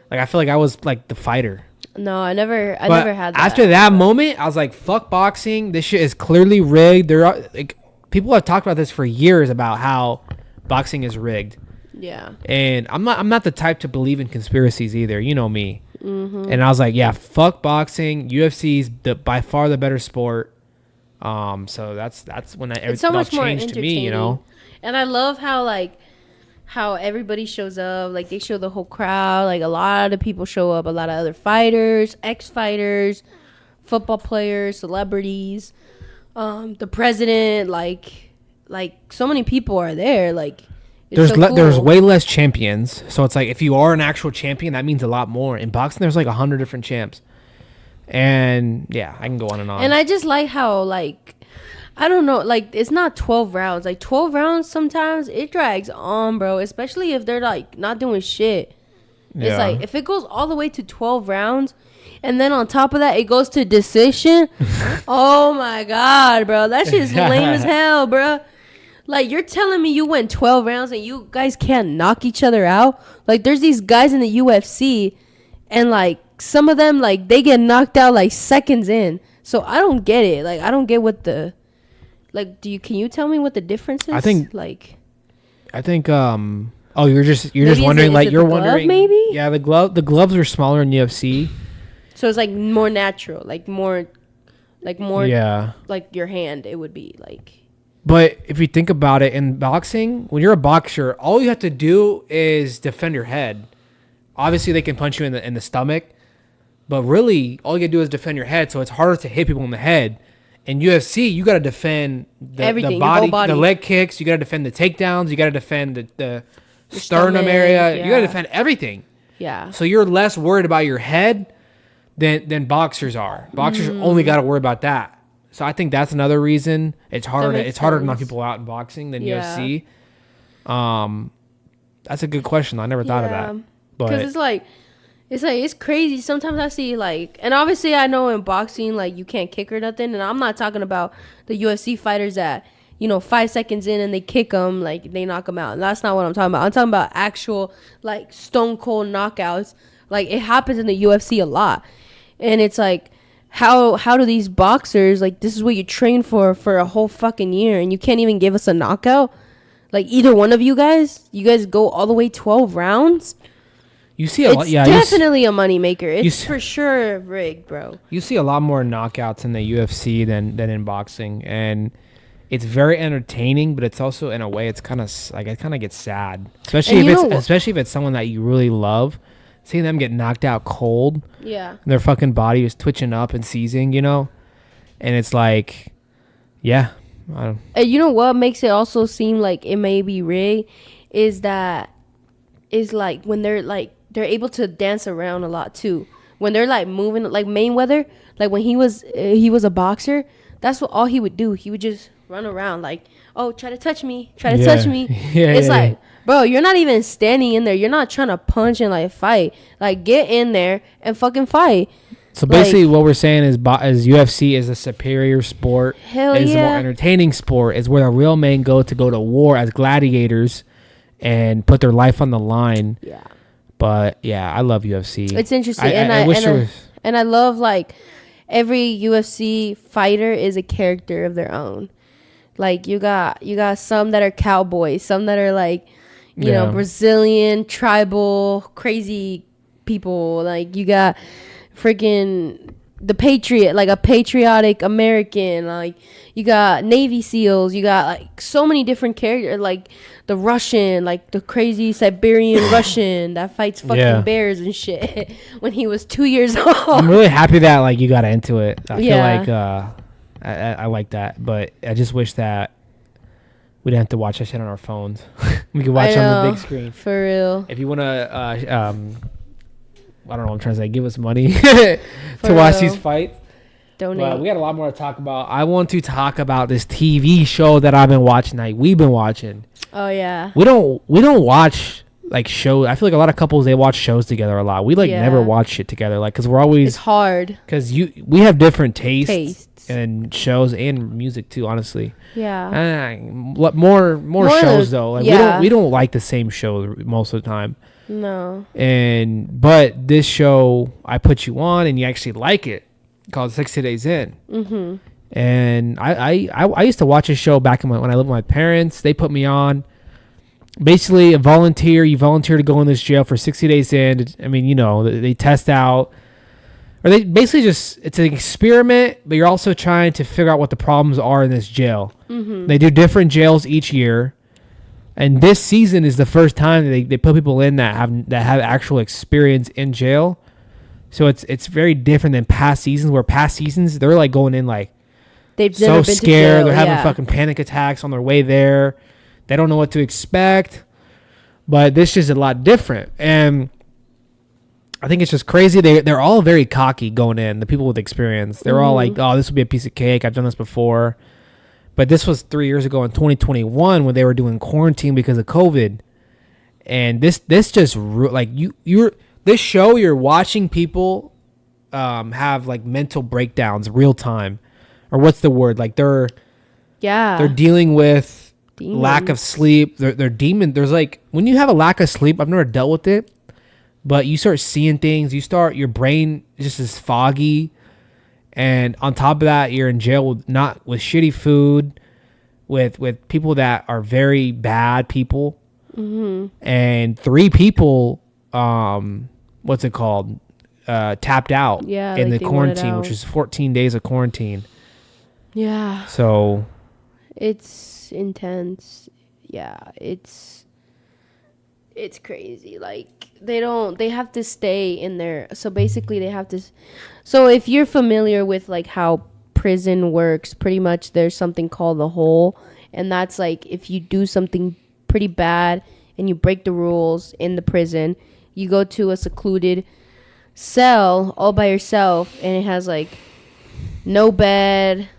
Like, I feel like I was like the fighter. No, I never had that. After that moment, I was like, fuck boxing. This shit is clearly rigged. People have talked about this for years about how boxing is rigged. Yeah. And I'm not the type to believe in conspiracies either. You know me. Mm-hmm. And I was like, yeah, fuck boxing. UFC's by far the better sport. So that's when everything else changed to me, you know. And I love how everybody shows up. Like they show the whole crowd. Like a lot of people show up. A lot of other fighters, ex-fighters, football players, celebrities, the president. Like so many people are there. Like. There's way less champions, so it's like if you are an actual champion, that means a lot more. In boxing, there's like 100 different champs, and yeah, I can go on and on. And I just like how like I don't know, like it's not 12 rounds. Like 12 rounds sometimes it drags on, bro. Especially if they're like not doing shit. Yeah. It's like if it goes all the way to 12 rounds, and then on top of that it goes to decision. Oh my god, bro, that shit's lame as hell, bro. Like, you're telling me you went 12 rounds and you guys can't knock each other out? Like, there's these guys in the UFC, and, like, some of them, like, they get knocked out, like, seconds in. So, I don't get it. Like, I don't get what the... Like, can you tell me what the difference is? I think... Oh, you're just wondering, like, you're wondering... Glove, maybe? Yeah, the gloves are smaller in UFC. So, it's, like, more natural. Like, more... Yeah. Like, your hand, it would be, like... But if you think about it, in boxing, when you're a boxer, all you have to do is defend your head. Obviously, they can punch you in the stomach, but really, all you can do is defend your head. So it's harder to hit people in the head. In UFC, you got to defend the body, the leg kicks. You got to defend the takedowns. You got to defend the sternum stomach, area. Yeah. You got to defend everything. Yeah. So you're less worried about your head than boxers are. Boxers only got to worry about that. So I think that's another reason it's harder. It's harder to knock people out in boxing than UFC. That's a good question. I never thought of that. Because it's crazy. Sometimes I see like, and obviously I know in boxing like you can't kick or nothing. And I'm not talking about the UFC fighters that 5 seconds in and they kick them, like they knock them out. And that's not what I'm talking about. I'm talking about actual like stone cold knockouts. Like it happens in the UFC a lot, and it's like. How do these boxers, like, this is what you train for a whole fucking year, and you can't even give us a knockout? Like, either one of you guys go all the way 12 rounds? You see a lot, yeah. It's definitely a moneymaker. It's for sure rigged, bro. You see a lot more knockouts in the UFC than in boxing, and it's very entertaining, but it's also, in a way, it's kind of, like, it kind of gets sad. Especially if it's someone that you really love. Seeing them get knocked out cold. Yeah. And their fucking body is twitching up and seizing, And it's like, yeah. You know what makes it also seem like it may be rigged is like when they're able to dance around a lot too. When they're like moving, like Mayweather, like when he was a boxer, that's what all he would do. He would just run around like, oh, try to touch me. It's like, bro, you're not even standing in there. You're not trying to punch and like fight. Like get in there and fucking fight. So basically, what we're saying is UFC is a superior sport. Hell yeah. It's a more entertaining sport. It's where the real men go to war as gladiators and put their life on the line. Yeah. But yeah, I love UFC. It's interesting, and I love like every UFC fighter is a character of their own. Like you got some that are cowboys, some that are like, you know, Brazilian, tribal, crazy people. Like you got freaking the patriot, like a patriotic American. Like you got Navy SEALs. You got like so many different characters. Like the Russian, like the crazy Siberian Russian that fights fucking bears and shit when he was 2 years old. I'm really happy that like you got into it. I feel like I like that, but I just wish that we didn't have to watch that shit on our phones. We could watch it on the big screen. For real. If you want to, I don't know what I'm trying to say, give us money to watch these fights. Donate. But we got a lot more to talk about. I want to talk about this TV show that I've been watching, like we've been watching. Oh, yeah. We don't watch like shows. I feel like a lot of couples, they watch shows together a lot. We like never watch shit together, like, because we're always, it's hard because we have different tastes and shows and music too, honestly. More shows though, like we don't like the same show most of the time. No. But this show I put you on and you actually like it, called 60 Days In. And I used to watch a show back when I lived with my parents. They put me on. Basically, you volunteer to go in this jail for 60 days in. I mean, you know, they test out, or they basically just, it's an experiment, but you're also trying to figure out what the problems are in this jail. They do different jails each year, and this season is the first time they put people in that have actual experience in jail. So it's very different than past seasons, where past seasons they're like going in like they've so scared, they're having fucking panic attacks on their way there. They don't know what to expect. But this is a lot different. And I think it's just crazy. They're all very cocky going in, the people with experience. They're all like, oh, this will be a piece of cake. I've done this before. But this was 3 years ago in 2021 when they were doing quarantine because of COVID. And this just, like, you're this show, you're watching people have, like, mental breakdowns real time. Or what's the word? Like, they're dealing with demons. Lack of sleep. They're demon. There's like, when you have a lack of sleep, I've never dealt with it, but you start seeing things. Your brain just is foggy, and on top of that, you're in jail with shitty food, with people that are very bad people, and 3 people, what's it called? Tapped out in the quarantine, which is 14 days of quarantine. Yeah. So it's intense. Yeah, it's crazy. Like they have to stay in there. So basically they have to, so if you're familiar with like how prison works, pretty much there's something called the hole, and that's like if you do something pretty bad and you break the rules in the prison, you go to a secluded cell all by yourself, and it has like no bed,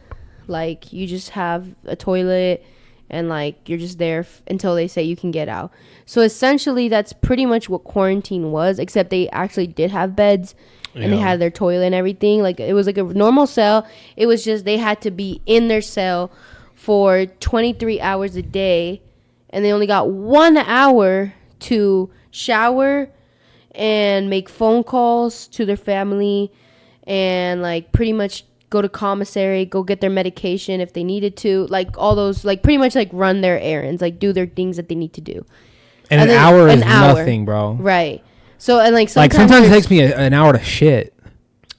like you just have a toilet, and like you're just there until they say you can get out. So essentially that's pretty much what quarantine was, except they actually did have beds and they had their toilet and everything. Like it was like a normal cell. It was just they had to be in their cell for 23 hours a day, and they only got 1 hour to shower and make phone calls to their family, and like pretty much go to commissary, go get their medication if they needed to, like all those, like pretty much like run their errands, like do their things that they need to do. And an hour is nothing, bro. Right. So, and like sometimes it takes me an hour to shit.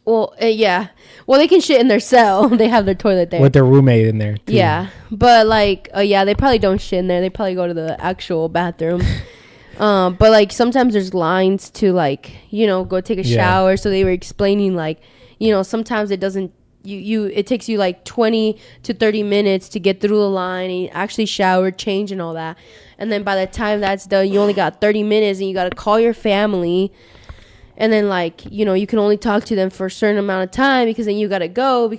Well, yeah. Well, they can shit in their cell. They have their toilet there. With their roommate in there, too. Yeah. But like, they probably don't shit in there. They probably go to the actual bathroom. But like sometimes there's lines to like, go take a shower. So they were explaining like, sometimes it doesn't, it takes you like 20 to 30 minutes to get through the line and actually shower, change and all that. And then by the time that's done, you only got 30 minutes and you got to call your family. And then like, you can only talk to them for a certain amount of time, because then you got to go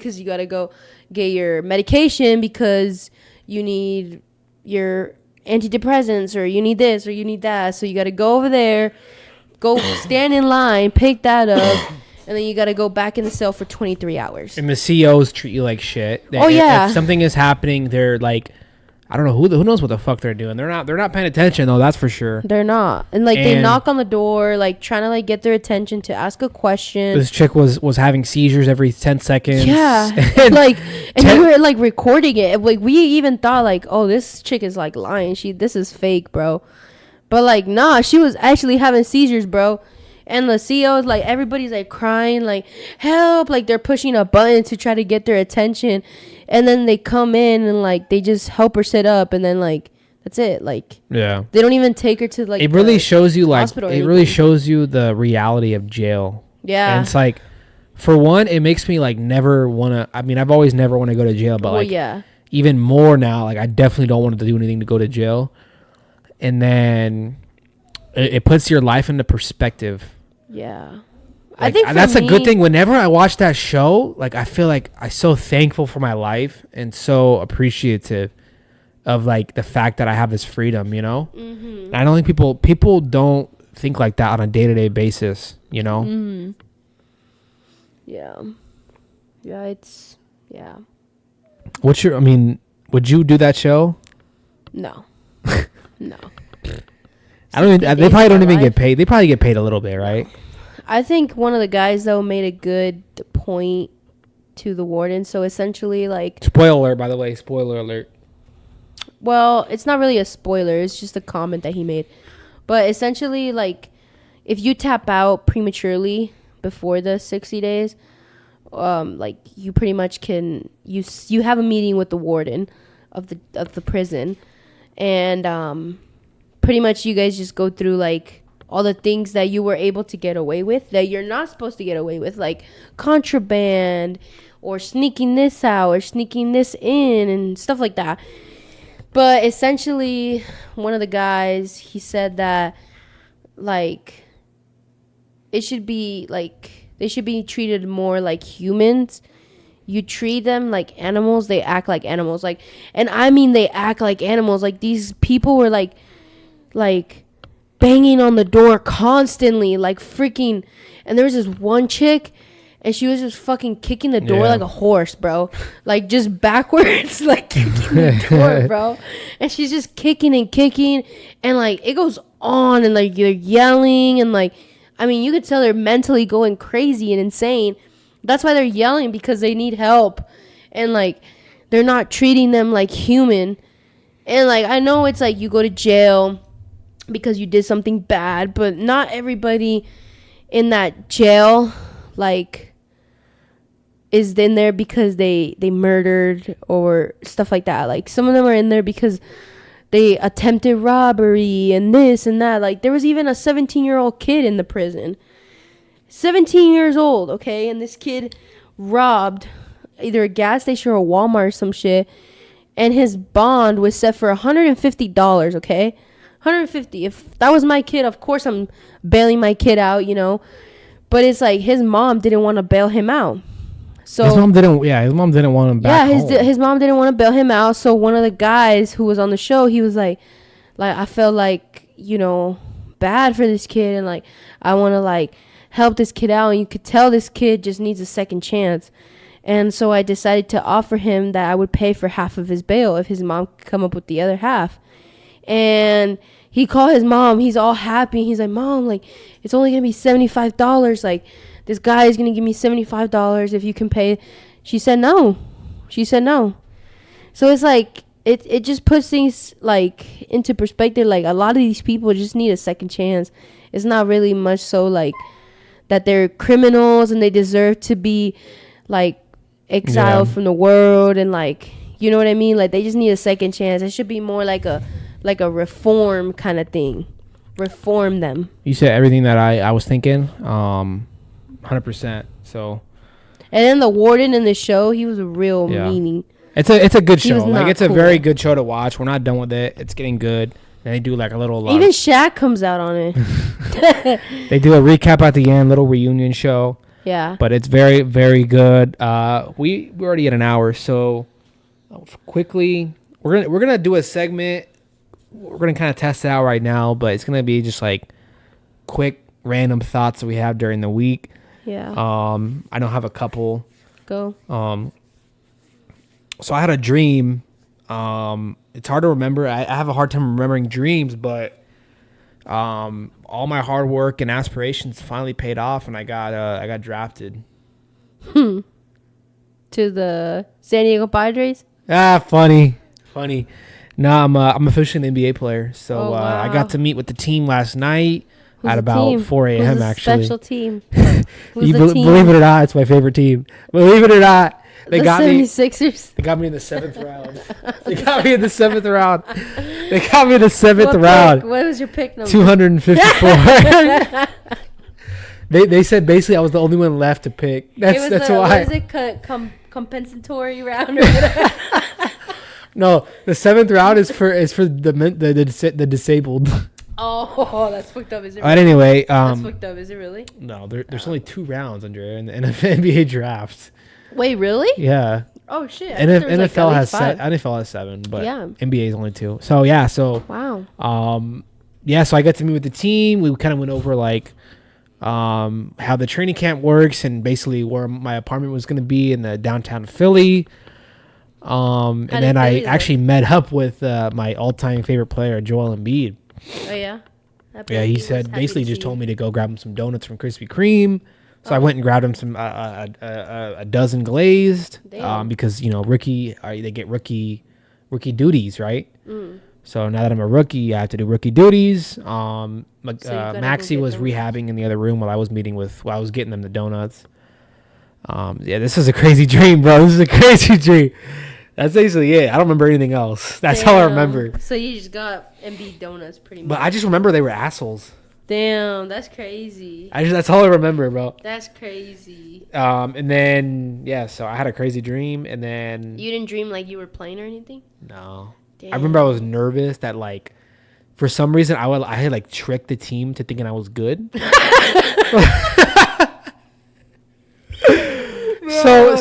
get your medication, because you need your antidepressants, or you need this or you need that. So you got to go over there, go stand in line, pick that up. And then you got to go back in the cell for 23 hours. And the COs treat you like shit. If something is happening, they're like, I don't know who knows what the fuck they're doing. They're not paying attention though. That's for sure. They're not, and like they knock on the door, like trying to like get their attention to ask a question. This chick was having seizures every 10 seconds. Yeah, and like, and we were like recording it. Like we even thought like, oh, this chick is like lying. This is fake, bro. But like, nah, she was actually having seizures, bro. And the CEO is like, everybody's like crying, like help, like they're pushing a button to try to get their attention. And then they come in and like they just help her sit up, and then like that's it. Like yeah, they don't even take her to like. It really shows you like it really shows you the reality of jail. Yeah, and it's like, for one, it makes me like never want to. I mean, I've always never want to go to jail, but like yeah, even more now. Like I definitely don't want to do anything to go to jail. And then it puts your life into perspective. Yeah. Like, I think that's a good thing. Whenever I watch that show, like I feel like I'm so thankful for my life and so appreciative of like the fact that I have this freedom, you know? Mm-hmm. I don't think people don't think like that on a day-to-day basis, you know? Mm-hmm. Yeah. Yeah, yeah. Would you do that show? No. No. They probably don't even get paid. They probably get paid a little bit, right? I think one of the guys though made a good point to the warden. So essentially, like, spoiler alert, by the way, spoiler alert. Well, it's not really a spoiler. It's just a comment that he made. But essentially, like, if you tap out prematurely before the 60 days, like you pretty much can you have a meeting with the warden of the prison, and pretty much you guys just go through like all the things that you were able to get away with that you're not supposed to get away with, like contraband or sneaking this out or sneaking this in and stuff like that. But essentially, one of the guys, he said that like it should be like they should be treated more like humans. You treat them like animals, they act like animals. Like, and I mean they act like animals. Like these people were like banging on the door constantly, like freaking. And there was this one chick, and she was just fucking kicking the door like a horse, bro. Like just backwards, like kicking the door, bro. And she's just kicking and kicking, and like it goes on, and like you're yelling, and like, I mean, you could tell they're mentally going crazy and insane. That's why they're yelling, because they need help, and like they're not treating them like human. And like I know it's like you go to jail because you did something bad, but not everybody in that jail like is in there because they murdered or stuff like that. Like some of them are in there because they attempted robbery and this and that. Like there was even a 17-year-old kid in the prison. 17 years old, okay? And this kid robbed either a gas station or a Walmart or some shit, and his bond was set for $150, okay? 150. If that was my kid, of course I'm bailing my kid out, you know. But it's like his mom didn't want to bail him out. So his mom didn't want him back. Yeah, his mom didn't want to bail him out. So one of the guys who was on the show, he was like I felt like, you know, bad for this kid, and like I want to like help this kid out, and you could tell this kid just needs a second chance. And so I decided to offer him that I would pay for half of his bail if his mom could come up with the other half. And he called his mom. He's all happy. He's like, Mom, like, it's only going to be $75. Like, this guy is going to give me $75 if you can pay. She said no. So it's like, it just puts things, like, into perspective. Like, a lot of these people just need a second chance. It's not really much so, like, that they're criminals and they deserve to be, like, exiled from the world. And, like, you know what I mean? Like, they just need a second chance. It should be more like a reform kind of thing. Reform them. You said everything that I was thinking. 100%. So. And then the warden in the show, he was a real meanie. It's a good show. Like, it's cool. A very good show to watch. We're not done with it. It's getting good. And they do like a little. Even Shaq comes out on it. They do a recap at the end, little reunion show. Yeah. But it's very, very good. We're already at an hour, so quickly we're gonna do a segment. We're gonna kind of test it out right now, but it's gonna be just like quick random thoughts that we have during the week. Yeah. I don't have a couple. Go. So I had a dream. it's hard to remember. I have a hard time remembering dreams, but all my hard work and aspirations finally paid off, and I got drafted. To the San Diego Padres. Funny. No, I'm officially an NBA player, so wow. I got to meet with the team last night. Who's at about team? 4 a.m. Who's actually. Special team. Believe it or not, it's my favorite team. Believe it or not, they got 76ers. They got me in the 7th round. They got me in the 7th round. What was your pick number? 254. They said basically I was the only one left to pick. That's why. What is it? Compensatory round or whatever? No, the 7th round is for the disabled. Oh, that's fucked up. Is it? Really? But anyway, that's fucked up. Is it really? No, there's only 2 rounds, Andrea, in the NBA draft. Wait, really? Yeah. Oh shit. NFL has 7, but NBA is only 2. So yeah, wow. So I got to meet with the team. We kind of went over like how the training camp works and basically where my apartment was going to be in the downtown Philly. And then I actually met up with my all-time favorite player, Joel Embiid. Oh yeah. Yeah, he said basically just told me to go grab him some donuts from Krispy Kreme. So I went and grabbed him some a dozen glazed because they get rookie duties, right? So now that I'm a rookie, I have to do rookie duties. Maxie was rehabbing in the other room while I was getting them the donuts. This is a crazy dream, bro. This is a crazy dream. That's basically it. I don't remember anything else. That's all I remember. So you just got MB donuts pretty much. But I just remember they were assholes. Damn, that's crazy. That's all I remember, bro. That's crazy. And then so I had a crazy dream, and then you didn't dream like you were playing or anything? No. Damn. I remember I was nervous that like for some reason I had like tricked the team to thinking I was good.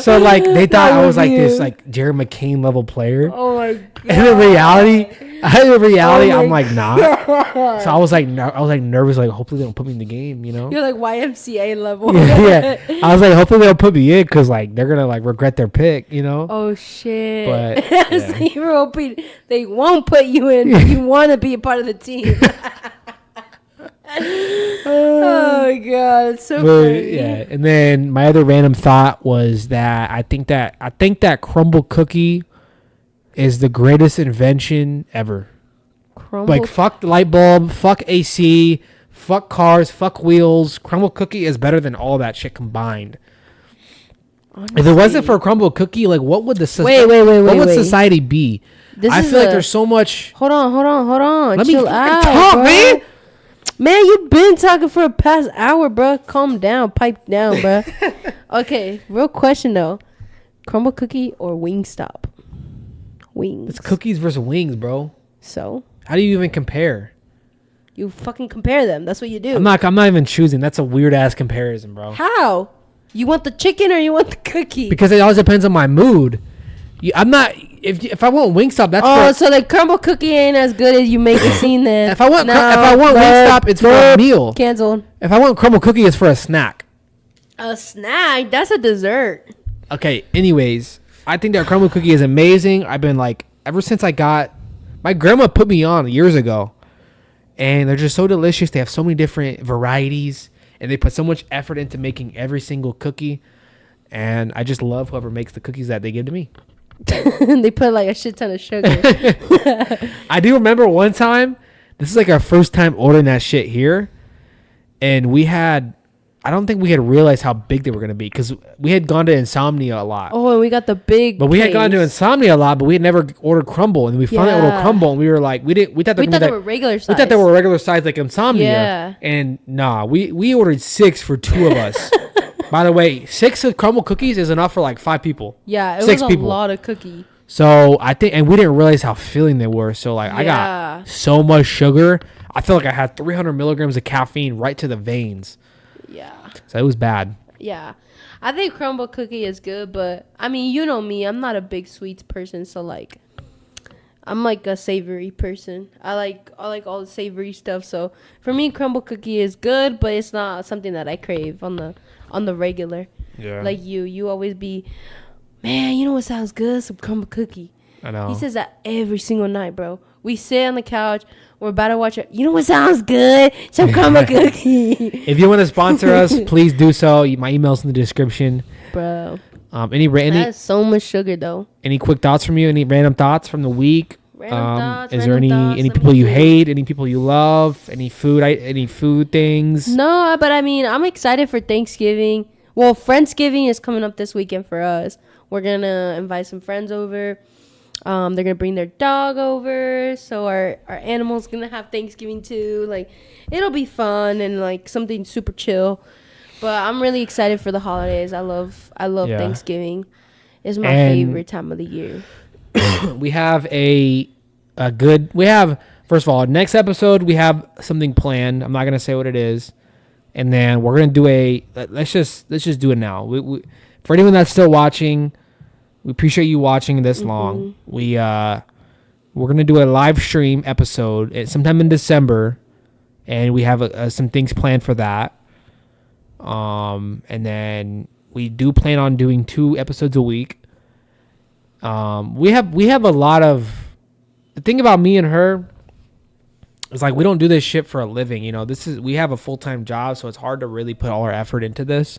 So like they thought I was like this like Jared McCain level player. Oh my god! And in reality, I'm like not. So I was like nervous. Like hopefully they don't put me in the game. You know. You're like YMCA level. Yeah. I was like hopefully they'll put me in because like they're gonna like regret their pick. You know. Oh shit! But so you were hoping they won't put you in. You want to be a part of the team. Oh my god, it's so funny. Yeah, and then my other random thought was that I think that crumble cookie is the greatest invention ever. Fuck the light bulb, fuck AC, fuck cars, fuck wheels. Crumble cookie is better than all that shit combined. Honestly. If it wasn't for a crumble cookie, like what would society be? I feel like there's so much. Hold on. Let Chill me out, talk, bro. man. Man, you've been talking for a past hour, bro. Calm down, pipe down, bro. Okay, real question though: crumble cookie or Wingstop? Wings. It's cookies versus wings, bro. So how do you even compare? You fucking compare them. That's what you do. I'm not even choosing. That's a weird ass comparison, bro. How? You want the chicken or you want the cookie? Because it always depends on my mood. I'm not. If I want Wingstop, that's so the crumble cookie ain't as good as you make it seem. Then if I want Wingstop, it's for a meal. Canceled. If I want crumble cookie, it's for a snack. A snack? That's a dessert. Okay. Anyways, I think that crumble cookie is amazing. I've been like ever since my grandma put me on years ago, and they're just so delicious. They have so many different varieties, and they put so much effort into making every single cookie. And I just love whoever makes the cookies that they give to me. They put like a shit ton of sugar. I do remember one time, this is like our first time ordering that shit here, and I don't think we had realized how big they were going to be because we had gone to Insomnia a lot. Oh, and we got the big we had gone to Insomnia a lot, but we had never ordered crumble, and we finally ordered crumble, and we were like, we thought they were regular size. We thought they were regular size like Insomnia. Yeah. And nah, we ordered 6 for 2 of us. By the way, 6 crumble cookies is enough for like 5 people. Yeah, it was a lot of cookie. So I think, and we didn't realize how filling they were. So like I got so much sugar. I feel like I had 300 milligrams of caffeine right to the veins. Yeah. So it was bad. Yeah. I think crumble cookie is good, but I mean, you know me, I'm not a big sweets person. So like, I'm like a savory person. I like all the savory stuff. So for me, crumble cookie is good, but it's not something that I crave on the regular. Yeah. Like you always be, man, you know what sounds good? Some crumble cookie. I know. He says that every single night, bro. We sit on the couch. We're about to watch it. You know what sounds good? Some karma cookie. If you want to sponsor us, please do so. My email's in the description. Bro. That's so much sugar, though. Any quick thoughts from you? Any random thoughts from the week? Is there any people you hate? Any people you love? Any food things? No, but I mean, I'm excited for Thanksgiving. Well, Friendsgiving is coming up this weekend for us. We're going to invite some friends over. They're going to bring their dog over. So our animal's going to have Thanksgiving too. Like, it'll be fun and like something super chill. But I'm really excited for the holidays. I love Thanksgiving. It's my favorite time of the year. We have first of all, next episode we have something planned. I'm not going to say what it is. And then we're going to do let's just do it now. For anyone that's still watching, we appreciate you watching this long. We're going to do a live stream episode sometime in December, and we have some things planned for that. And then we do plan on doing 2 episodes a week. We have a lot of, the thing about me and her is like we don't do this shit for a living, you know. We have a full-time job, so it's hard to really put all our effort into this.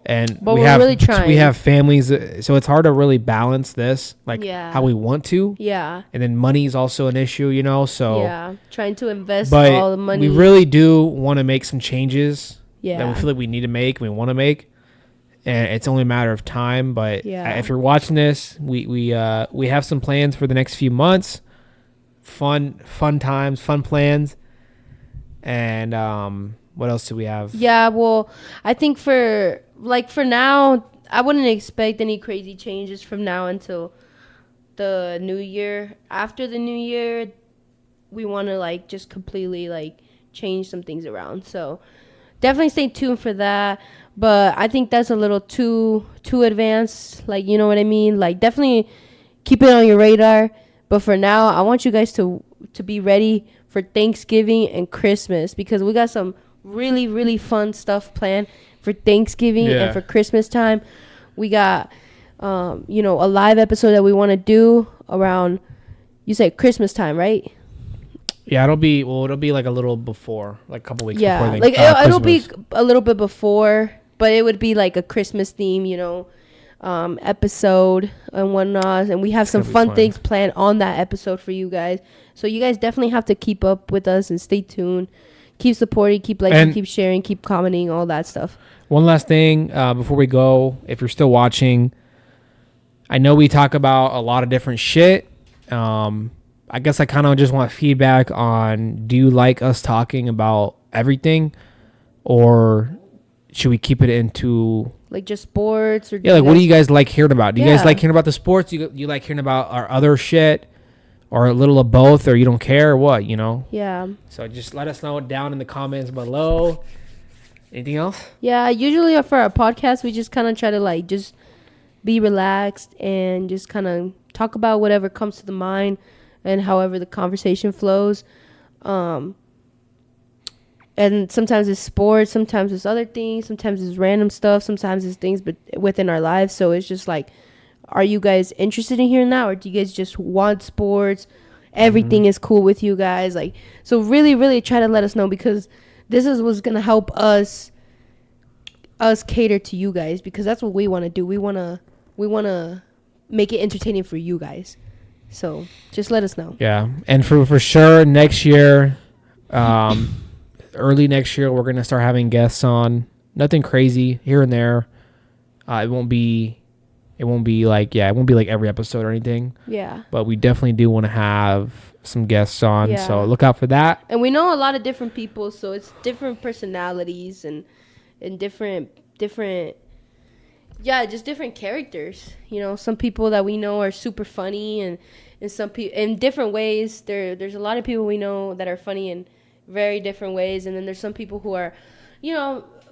But we're really trying. We have families, so it's hard to really balance this how we want to. Yeah. And then money is also an issue, you know. So trying to invest all the money. We really do want to make some changes that we feel like we need to make, we want to make. And it's only a matter of time. But if you're watching this, we have some plans for the next few months. Fun times, fun plans. And what else do we have? Yeah, well, I think for now, I wouldn't expect any crazy changes from now until the new year. After the new year, we want to just completely change some things around. So definitely stay tuned for that. But I think that's a little too advanced. You know what I mean? Definitely keep it on your radar. But for now, I want you guys to be ready for Thanksgiving and Christmas, because we got some really, really fun stuff planned for Thanksgiving and for Christmas time. We got, a live episode that we want to do around, you said Christmas time, right? Yeah, it'll be a little before, a couple weeks before. Yeah, it'll be a little bit before, but it would be a Christmas theme, episode and whatnot. And we have some fun things planned on that episode for you guys. So you guys definitely have to keep up with us and stay tuned. Keep supporting, keep liking, keep sharing, keep commenting, all that stuff. One last thing before we go, if you're still watching, I know we talk about a lot of different shit. I guess I kind of just want feedback on, do you like us talking about everything, or should we keep it into just sports? Or what do you guys like hearing about? Do you guys like hearing about the sports? Do you like hearing about our other shit, or a little of both, or you don't care, or what, Yeah. So just let us know down in the comments below. Anything else? Yeah, usually for our podcast, we just kind of try to just be relaxed and just kind of talk about whatever comes to the mind and however the conversation flows. And sometimes it's sports, sometimes it's other things, sometimes it's random stuff, sometimes it's things but within our lives. So it's just are you guys interested in hearing that, or do you guys just want sports? Everything is cool with you guys. So really, really try to let us know, because this is what's gonna help us cater to you guys, because that's what we want to do. We wanna make it entertaining for you guys. So just let us know. Yeah, and for sure next year, early next year, we're gonna start having guests on. Nothing crazy here and there. It won't be like every episode or anything. Yeah. But we definitely do want to have some guests on, so look out for that. And we know a lot of different people, so it's different personalities and different just different characters. Some people that we know are super funny, and some people in different ways. There's a lot of people we know that are funny in very different ways, and then there's some people who are,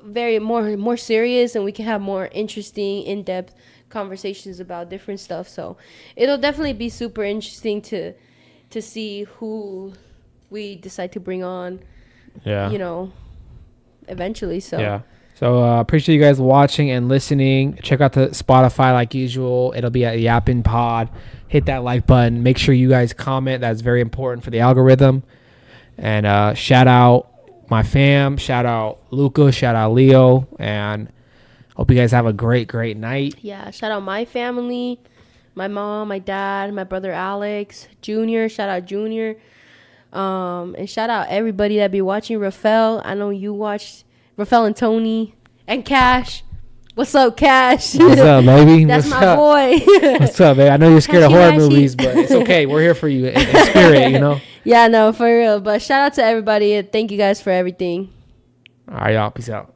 very more serious, and we can have more interesting, in-depth conversations about different stuff. So it'll definitely be super interesting to see who we decide to bring on. Yeah. Eventually. So So appreciate you guys watching and listening. Check out the Spotify like usual. It'll be at Yappin Pod. Hit that like button. Make sure you guys comment. That's very important for the algorithm. And shout out my fam. Shout out Luca. Shout out Leo. And hope you guys have a great night. Yeah, shout out my family. My mom, my dad, my brother Alex, Junior. Shout out Junior. And shout out everybody that be watching. Rafael, I know you watched. Rafael and Tony and Cash. What's up, Cash? What's up, baby? That's What's my up? Boy. What's up, baby? I know you're scared of horror movies, but it's okay. We're here for you in spirit, you know? Yeah, no, for real. But shout out to everybody. And thank you guys for everything. All right, y'all. Peace out.